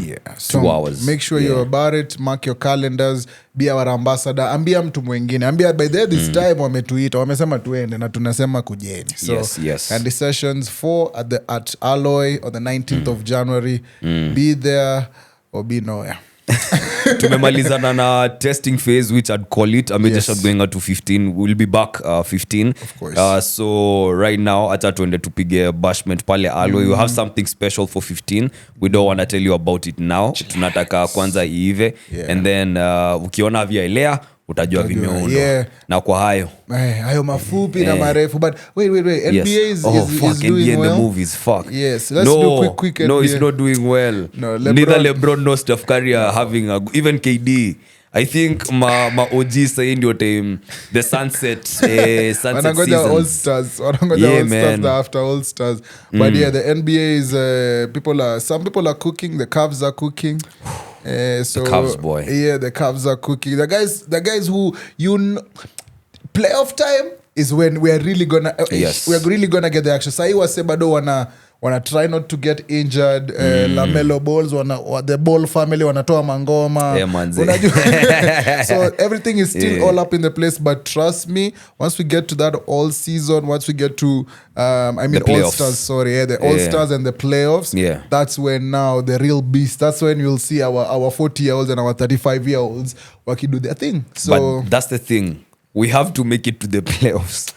2 hours. Make sure you're about it. Mark your calendars. Be our ambassador. Ambia mtu mwingine. Ambia by this time wametuita. Wamesema tuende na tunasema kujeni. So, yes. And the sessions 4 at Alloy on the 19th of January. Be there or be nowhere. Tumemalizana na testing phase, which I'd call it. I'm just going out to 15. We'll be back 15. Of course. So right now, acha tuende tupige bashment pale Alloy. We have something special for 15. We don't want to tell you about it now. Tunataka kwanza iive. And then ukiona vya elea utajua vimeundo. Na kwa hayo mafupi na marefu. But wait. NBA is doing NBA well. The movies, fuck. Yes, let's do quick NBA. No, it's not doing well. No, Neither LeBron nor Steph Curry are having even KD. I think ma OG saying your time the sunset season. Wanangoja All Stars. All Stars after All Stars. But the NBA is some people are cooking. The Cavs are cooking. So the Cavs boy. Yeah, the Cavs are cooking. The guys who playoff time is when we are really gonna get the action. Sai wase bado wana try not to get injured. LaMelo Balls the Ball family wanatoa mangoma. So everything is still all up in the place, but trust me, once we get to that all season, once we get to All Stars, the All Stars and the playoffs, that's when now the real beast, that's when you'll see our 40-year-olds and our 35-year-olds do their thing. So but that's the thing. We have to make it to the playoffs.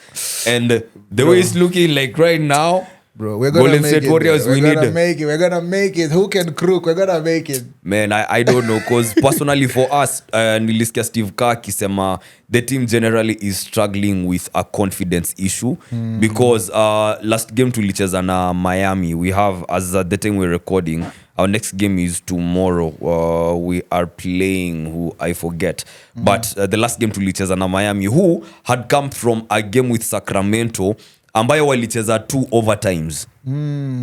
And the way it's looking like right now, bro, we're gonna make it. Warriors, we're gonna make it. Who can crook? We're gonna make it. Man, I don't know, because personally for us, nilisikia Steve Kerr akisema the team generally is struggling with a confidence issue because last game tulicheza na Miami. We have, as at the time we're recording, our next game is tomorrow. We are playing who I forget. But the last game tulicheza na Miami, who had come from a game with Sacramento ambayo walicheza 2 overtimes.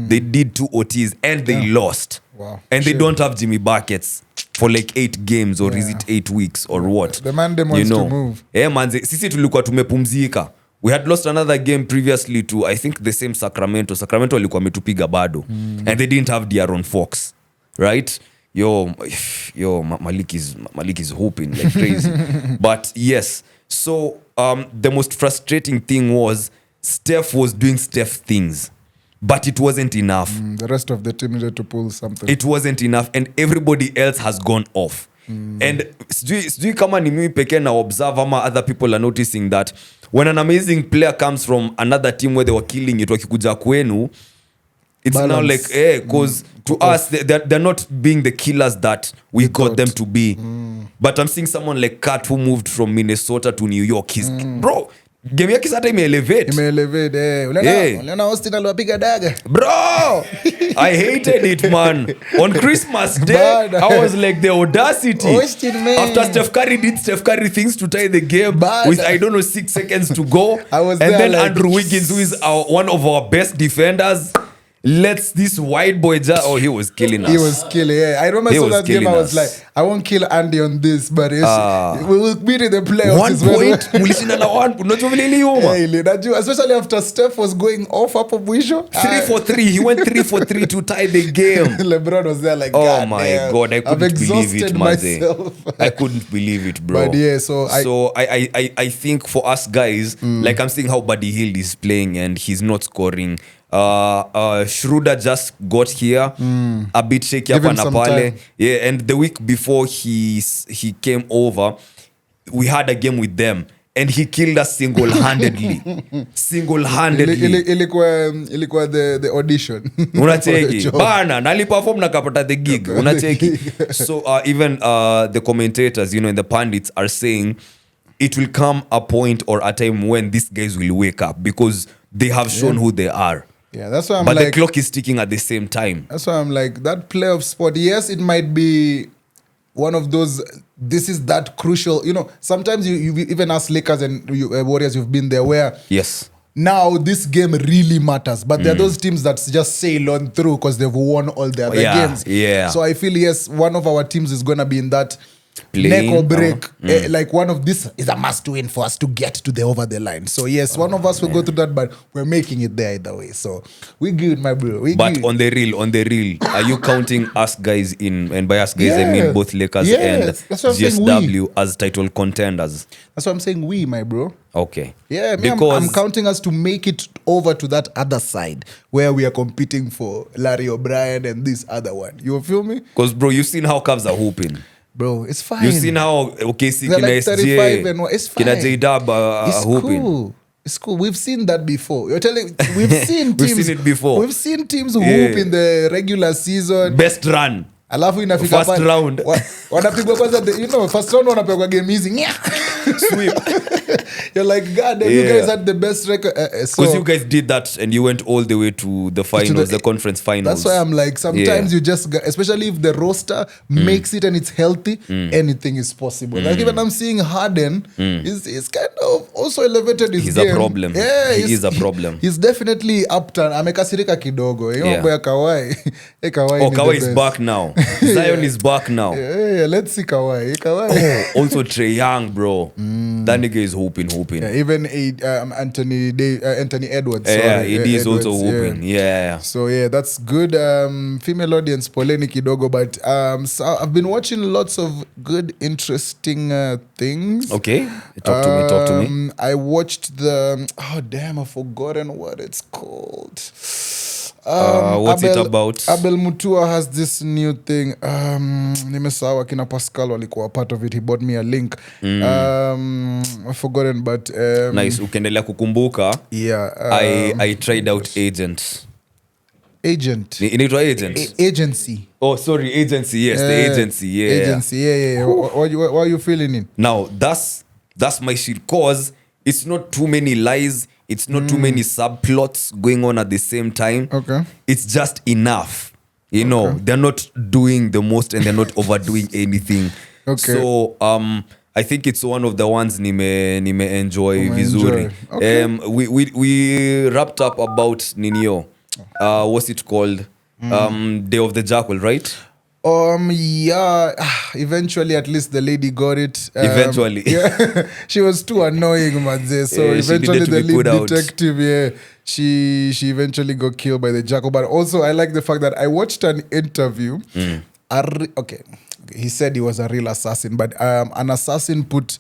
They did 2 OTs and they lost. Wow. And they don't have Jimmy Buckets for like 8 games or is it 8 weeks or what? The mandem wants to move. Manze, sisi tulikuwa tumepumzika. We had lost another game previously to, I think, the same Sacramento. Sacramento walikuwa wametupiga bado. And they didn't have De'Aaron Fox. Right? Malik is hooping like crazy. But yes. So the most frustrating thing was Steph was doing Steph things, but it wasn't enough. The rest of the team needed to pull something. It wasn't enough, and everybody else has gone off. And sijui kama ni mimi pekee na observe ama other people are noticing that when an amazing player comes from another team where they were killing it, wakikuja kwenu, it's balance. Now like because to us they're not being the killers that we got them to be. But I'm seeing someone like Kat who moved from Minnesota to New York. He's bro, game yake sasa imeelevate. Unaona Austin aliwapiga daga. Bro, I hated it, man. On Christmas Day, I was like the audacity. Austin, man. After Steph Curry did Steph Curry things to tie the game with, I don't know, 6 seconds to go. And then like, Andrew Wiggins, who is one of our best defenders, lets this white boy he was killing us. He was killing, yeah. I remember so that game I was like, I won't kill Andy on this, but we will beat in the playoffs. 1 point, mulishinda na 1 point. Unajua vile iliuma. Especially after Steph was going off hapo mwisho. 3 for 3. He went 3 for 3 to tie the game. LeBron was there like, oh my God, I couldn't believe it, myself. I couldn't believe it, bro. But yeah, so I think for us guys, like I'm seeing how Buddy Hield is playing and he's not scoring. Schroeder just got here a bit shaky up and pale. Yeah, and the week before he came over, we had a game with them and he killed us single-handedly. Ilikuwa the audition. Unacheki bana naliperform nakapata the gig. Unacheki. So even the commentators, you know, and the pundits are saying it will come a point or a time when these guys will wake up because they have shown who they are. Yeah, that's why I'm but like... the clock is ticking at the same time. That's why I'm like, that playoff spot, yes, it might be one of those... This is that crucial... You know, sometimes you even as Lakers and Warriors, you've been there where... Yes. Now, this game really matters. But there are those teams that just sail on through because they've won all their other games. Yeah. So I feel, yes, one of our teams is going to be in that... Playing, neck or break. Like one of this is a must win for us to get to the over the line. So yes, one of us will go through that, but we're making it there either way. So we good, my bro. But good. on the real, are you counting us guys in, and by us guys I mean both Lakers and GSW as title contenders? That's what I'm saying, we, my bro. Okay. Yeah, because I'm counting us to make it over to that other side where we are competing for Larry O'Brien and this other one. You feel me? Because bro, you've seen how Cavs are hooping. Bro, it's fine. You've seen how OKC, they're kina like 35 and SJ, it's fine. kina J-Dub are hooping. Cool. It's cool. We've seen that before. You're telling we've seen teams. We've seen it before. We've seen teams who hoop in the regular season. Best run. Alafu inafika first round. Wanapigwa kwanza, you know, first round wanapigwa game easy. Sweep. You're like, God damn, you guys had the best record. Because you guys did that and you went all the way to the finals, the conference finals. That's why I'm like, sometimes you just, especially if the roster makes it and it's healthy, anything is possible. Like even I'm seeing Harden, he's kind of also elevated his game. He's a problem. Yeah, he is a problem. He's definitely upturned. Amekasirika kidogo. Mambo Kawhi. Kawhi is back now. Zion is back now. Yeah, let's see Kawhi. Also Trae Young, bro. That nigga is hooping. Yeah, even Anthony Edwards. Yeah, it is also hooping. Yeah. So yeah, that's good. Female audience, poleni kidogo, but so I've been watching lots of good, interesting things. Okay, talk to me. I watched I've forgotten what it's called. What's it about? Abel Mutua has this new thing. Nimesawa kina Pascal walikuwa part of it. He bought me a link. I've forgotten, but nice. Ukiendelea kukumbuka. Yeah. I tried out Agent. Inaitwa Agent. Agency. Oh, sorry, Agency. Yes, the Agency. Yeah. Agency. Yeah. What are you feeling in? Now, that's my shit. Cause it's not too many lies. It's not too many subplots going on at the same time. Okay. It's just enough. You know, they're not doing the most and they're not overdoing anything. Okay. So, I think it's one of the ones nime enjoy vizuri. Okay. We wrapped up about Ninio. What's it called? Day of the Jackal, right? Yeah. Eventually, at least the lady got it. Eventually. Yeah. She was too annoying, Madze. So eventually the lead detective, she eventually got killed by the jackal. But also, I like the fact that I watched an interview okay, he said he was a real assassin, but an assassin put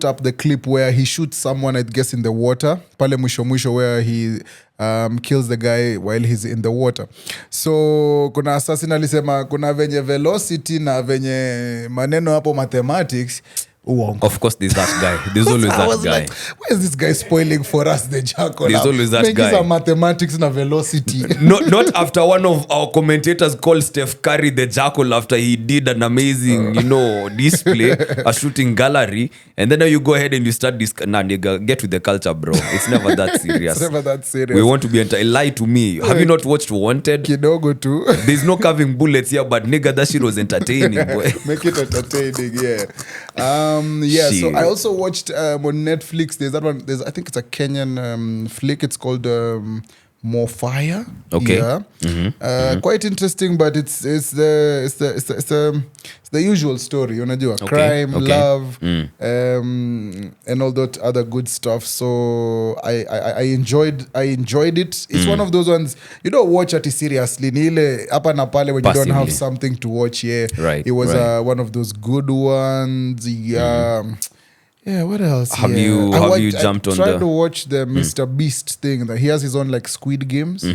up the clip where he shoots someone, I guess, in the water. Pale mwisho where he kills the guy while he's in the water. So kuna assassin alisema kuna venye velocity na venye maneno hapo mathematics. Of course, there's that guy. There's always that guy. Like, why is this guy spoiling for us the jackal? There's always that guy. Some mathematics na velocity. Not after one of our commentators called Steph Curry the jackal after he did an amazing, display, a shooting gallery, and then now you go ahead and you start this. Nah, nigga, get with the culture, bro. It's never that serious. It's never that serious. We want to be lie to me. Have you not watched Wanted? Kidogo too. There's no carving bullets here, but nigga, that shit was entertaining, boy. Make it entertaining, yeah. So I also watched on Netflix. There's that one. I think it's a Kenyan flick. It's called More Fire. Okay. Yeah. Quite interesting, but it's the usual story. Unajua, crime, love, and all that other good stuff. So I enjoyed it. It's one of those ones you don't watch it seriously. Nile hapa na pale when you don't have something to watch. Yeah, right. It was one of those good ones. Yeah. Yeah, what else? Have you jumped on I tried to watch the Mr. Beast thing. That he has his own like Squid Games.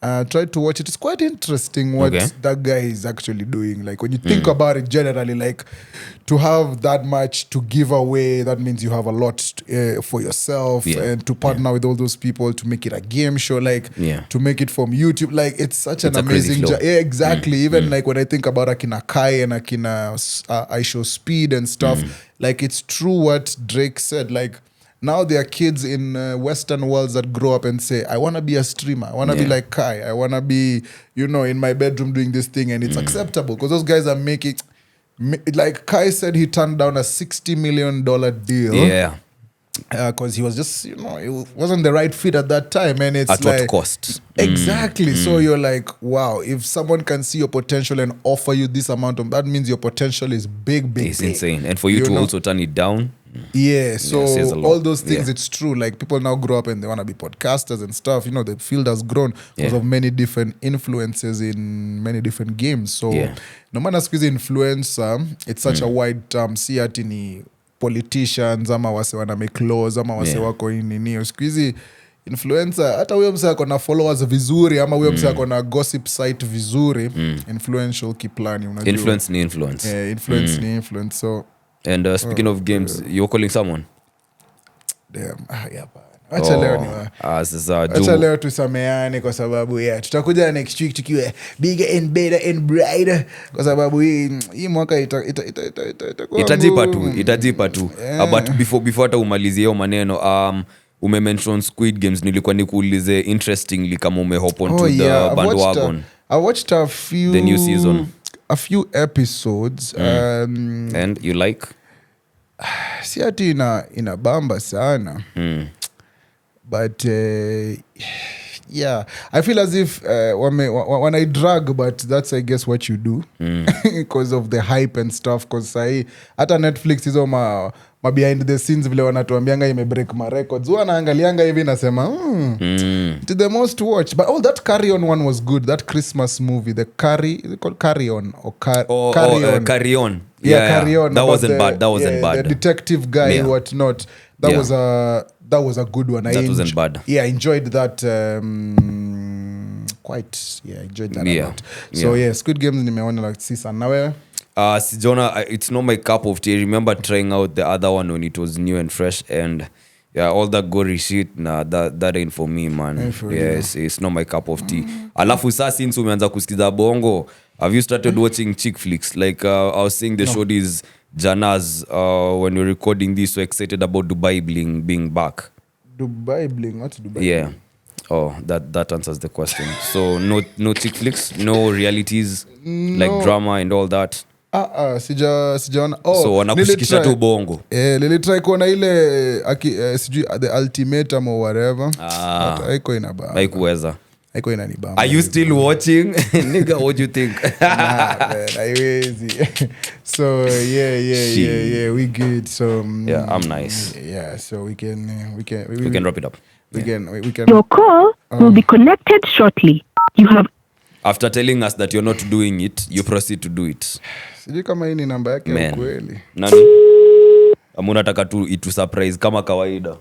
Tried to watch it. It's quite interesting what that guy is actually doing. Like when you think about it generally, like to have that much to give away, that means you have a lot for yourself and to partner with all those people to make it a game show, like to make it from YouTube. Like it's such an amazing job. Yeah, exactly. Even like when I think about Akina Kai and Akina I Show Speed and stuff, like it's true what Drake said. Like now there are kids in Western worlds that grow up and say, I want to be a streamer. I want to be like Kai. I want to be, in my bedroom doing this thing. And it's acceptable because those guys are making... Like Kai said, he turned down a $60 million deal. Yeah. Because he was just, it wasn't the right fit at that time. And it's at like... what cost? Exactly. So you're like, wow, if someone can see your potential and offer you this amount of... That means your potential is big. It's insane. And for you to also turn it down... Yeah, so all those things, it's true. Like people now grow up and they want to be podcasters and stuff. The field has grown because of many different influences in many different games. So no matter squeeze influencer, it's such a wide term. Si ati ni politicians ama wase wana make laws ama wase wako nini. Squeeze influencer, hata huyo mse ako na followers vizuri ama huyo mse ako na gossip site vizuri, influential kiplani, unajua. Influence ni influence. Yeah, influence ni influence. So and speaking of games, you're calling someone? Damn. Acha leo tusameane kwa sababu tutakuja next week tukiwa bigger and better and brighter kwa sababu hii mwaka itajipa tu. But before hata umalizie hiyo maneno, umemention Squid Games, nilikuwa nikuulize interestingly kama umehop on to the bandwagon. I watched the new season. A few episodes. And you like? Si ati inabamba sana. But I feel as if when I drag, but that's I guess what you do because of the hype and stuff. Because hata Netflix hizo ma behind the scenes vile wanatuambianga ime break my records, wanaangalianga hivi nasema to the most watch. But that Carry On one was good. That Christmas movie, the is it called Carry On or Carry On? Yeah, Carry On. That wasn't bad. The detective guy, whatnot. That was a good one. Wasn't bad. Yeah, I enjoyed that quite. Yeah, I enjoyed that a lot. So Squid Games nimeona like season. Na wewe? Sijona, it's not my cup of tea. I remember trying out the other one when it was new and fresh, and all that gory shit, that ain't for me, man. It's not my cup of tea. Alafu saa since umeanza kusikiza bongo, have you started watching chick flicks? Like I was saying, the show is Janaz when we're recording this, so excited about Dubai Bling being back. Dubai Bling? What's Dubai Bling? Oh, that answers the question. So no chick flicks, no realities, like drama and all that. Sijaona. So wanakushikisha tu bongo. Nilitry kuona ile sijui the ultimatum or whatever. Haiko inabamba. Haikuweza. Haiko inanibamba. Are you still watching? Nigga, what do you think? Nah, man, haiwezi. So we good. So I'm nice. Yeah, so we can wrap it up. We can. Your call will be connected shortly. You have after telling us that you're not doing it, you proceed to do it. Sijui kama hii ni namba yake ya kweli. Nani? Unataka tu itu surprise kama kawaida.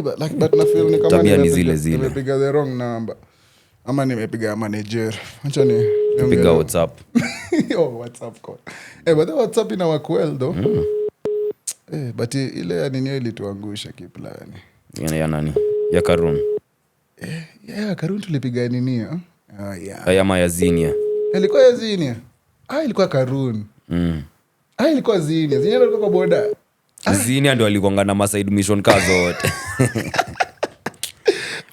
But na feel ni kama nimepiga the wrong number. Ama nimepiga manager. Acha piga WhatsApp. WhatsApp call. But the WhatsApp ina work well though. But ile ya nini ilituangusha kiplani. Ya nani? Ya Karun. Karun tulipiga nini? Yeah. Ayama ya Zinia. Ilikuwa ya Zinia. Ilikuwa Karun. Ilikuwa Zinia. Zinia ilikuwa kwa boda. Zinia ndio alikuanga na Masaid mission kazo wote.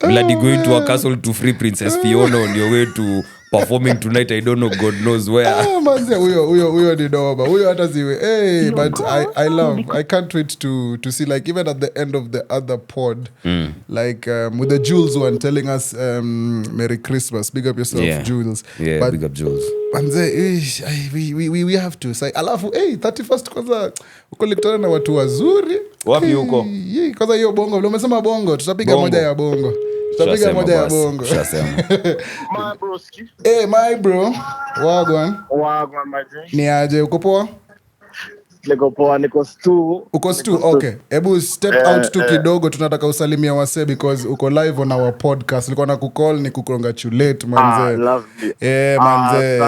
Bloody going to a castle to free Princess Fiona on your way to performing tonight. I don't know, God knows where. Manze, huyo ni doba. Huyo hata ziwe. But I can't wait to see, like, even at the end of the other pod, like, with the Jules one telling us, Merry Christmas. Big up yourself, Jules. Yeah, but, big up Jules. Manze, we have to say, alafu, 31st kwanza, uko likutana na watu wazuri. Wapi huko? Kwanza hiyo bongo, vile umesema bongo, tutapiga moja ya bongo. Tutapiga moja ya bongo. My broski. My bro. Wagwan, maji. ni aje, uko poa? Niko poa, niko stu. Uko stu, okay. Ebu step out tu kidogo, tunataka usalimia wase because uko live on our podcast. Nilikuwa na kucall ni kucongratulate manze. Lovely. Manze.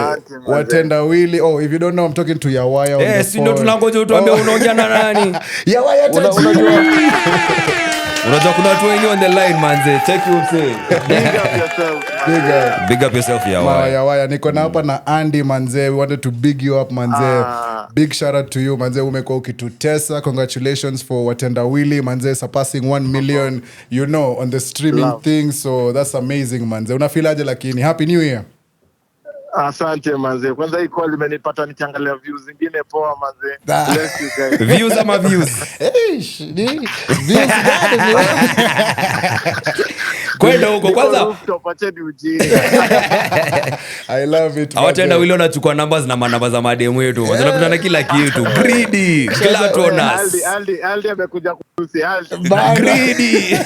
Watendawili. If you don't know, I'm talking to Ywaya on the phone. Si ndio tunangoja utuambie unaongea na nani? Ywaya Tajiri. Unajua kuna watu wengi on the line manze. Check you say. Big up yourself Ywaya. Niko na hapa na Andy manze. We wanted to big you up manze. Big shout out to you manze. Umekuwa ukitutesa. Congratulations for Watendawili manze, surpassing 1 million, on the streaming thing. So that's amazing manze. Unafeel aje lakini? Happy New Year. Asante manze. Kwanza hii call imenipata nikiangalia views zingine poa manze. Bless you guys. Views ama views? Views gani? Kwenda huko kwanza. I love it. Watendawili wanachukua numbers na manamba za mademu yetu. Wanakutana kila kitu. Greedy. Gluttonous. Aldi amekuja kuhusi greedy.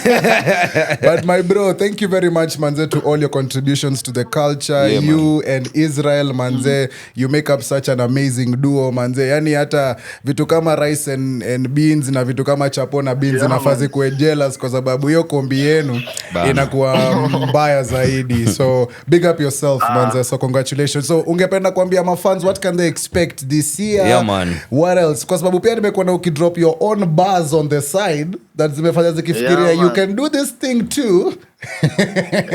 But my bro, thank you very much manze to all your contributions to the culture. Yeah, you and Israel manze, you make up such an amazing duo manze. Yani hata vitu kama rice and beans na vitu kama chapo na beans nafazi kuwe jealous kwa sababu hiyo kombi yenu inakuwa mbaya zaidi. So big up yourself manze. So congratulations. So ungependa kuambia mafans what can they expect this year? Yeah man. What else? Kwa sababu pia nimekuwa na ukidrop your own bars on the side that zimefanya zikifikiria you can do this thing too.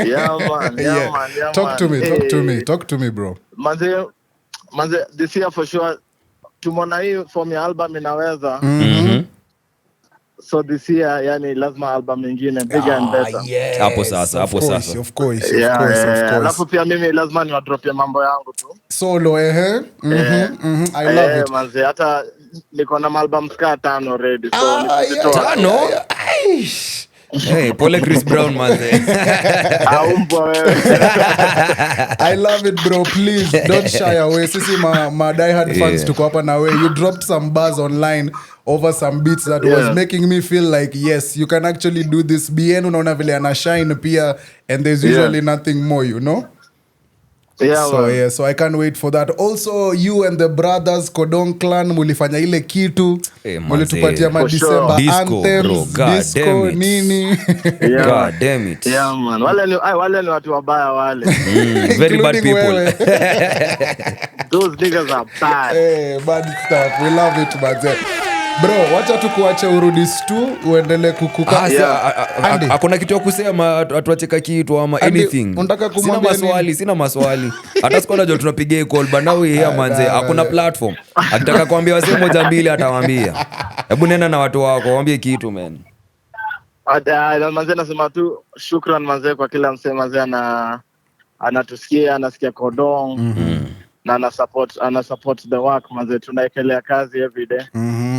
Yeah man. Talk to me bro. Manze, this year for sure tumeona hii form ya album inaweza. So this year yani lazima album nyingine bigger and better. Yes. Hapo sasa. Of course. Alafu pia mimi lazima niwadropie mambo yangu tu. Solo I love it. Manze hata niko na album ska 5 already. So tano. Hey, pole Chris Brown manze. I love it bro, please don't shy away. Sisi ma die hard fans tuko hapa na we. You dropped some bars online over some beats that was making me feel like yes, you can actually do this. Bien unaona vile ana shine pia and there's usually nothing more, So I can't wait for that. Also you and the brothers Kodong clan mulifanya ile kitu, mulitupatia December anthems, disco nini. God damn it. Yeah man. Wale ni watu wabaya wale. Very bad people. Those niggas are bad. Bad stuff. We love it man. Bro, wacha tu kuacha urudi stu uendelee kukuka. Hakuna kitu ya kusema, atuacheka kitu ama anything. Sina maswali. Hata siku najua tunapigia call banawe here manze. Hakuna platform. Akitaka kuambia wase moja mbili atawaambia. Hebu nenda na watu wako waambie kitu man. Manze nasema tu shukran manze kwa kila msee manze anatusikia, anasikia Kodong. Na ana support the work manze, tunaekelea kazi every day.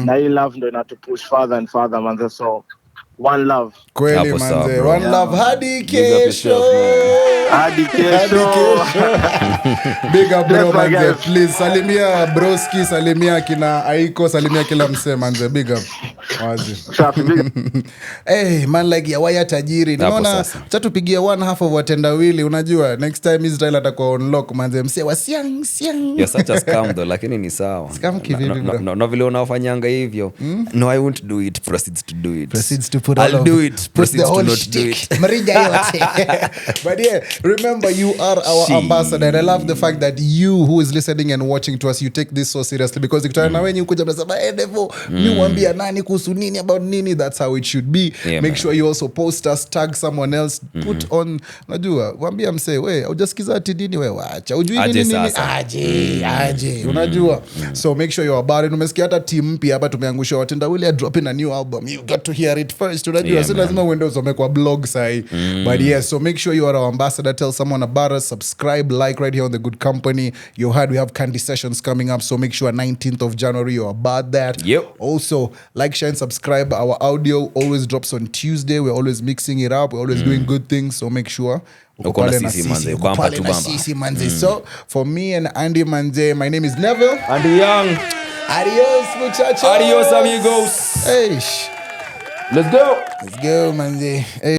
Na hii love ndo inatupush further and further manze, so one love. Kweli manze, one love hadi kesho. Big up bro manze, please salimia broski, salimia kina Aiko, salimia kila msee manze, big up. Hey, man like Ywaya Tajiri. Naona chatupigia one half of Watendawili. Unajua next time Israel atakuwa unlock manze mse wa siang. You're such a scam though, lakini ni sawa. Scam kivipi bro? No vile unafanyanga hivyo. No, I won't do it. Proceeds to do it. Proceeds to put I'll do it. Proceeds to not do it. Marija yote. But yeah, remember you are our ambassador, and I love the fact that you who is listening and watching to us, you take this so seriously, because ikutana na wenyu kuja mnasema Devo ni waambia nani kuhusu nini about nini. That's how it should be. Make sure you also post us, tag someone else, put on, unajua waambia msee we hujasikiza ati nini wewe acha ujui nini aje unajua. So make sure you're about it. Umesikia hata team mpya hapa tumeangusha Watendawili dropping a new album, you got to hear it first. Unajua si lazima uende usome kwa blog sai. But yes, so make sure you are our ambassador, tell someone about us, subscribe, like right here on The Good Company. You heard we have candy sessions coming up, so make sure 19th of January you're about that. Also like, share and subscribe. Our audio always drops on Tuesday. We're always mixing it up, we're always doing good things, so make sure So for me and Andy Manze, my name is Neville. Andy Young. Adios muchachos. Adios amigos. Hey. Let's go Manze. Hey.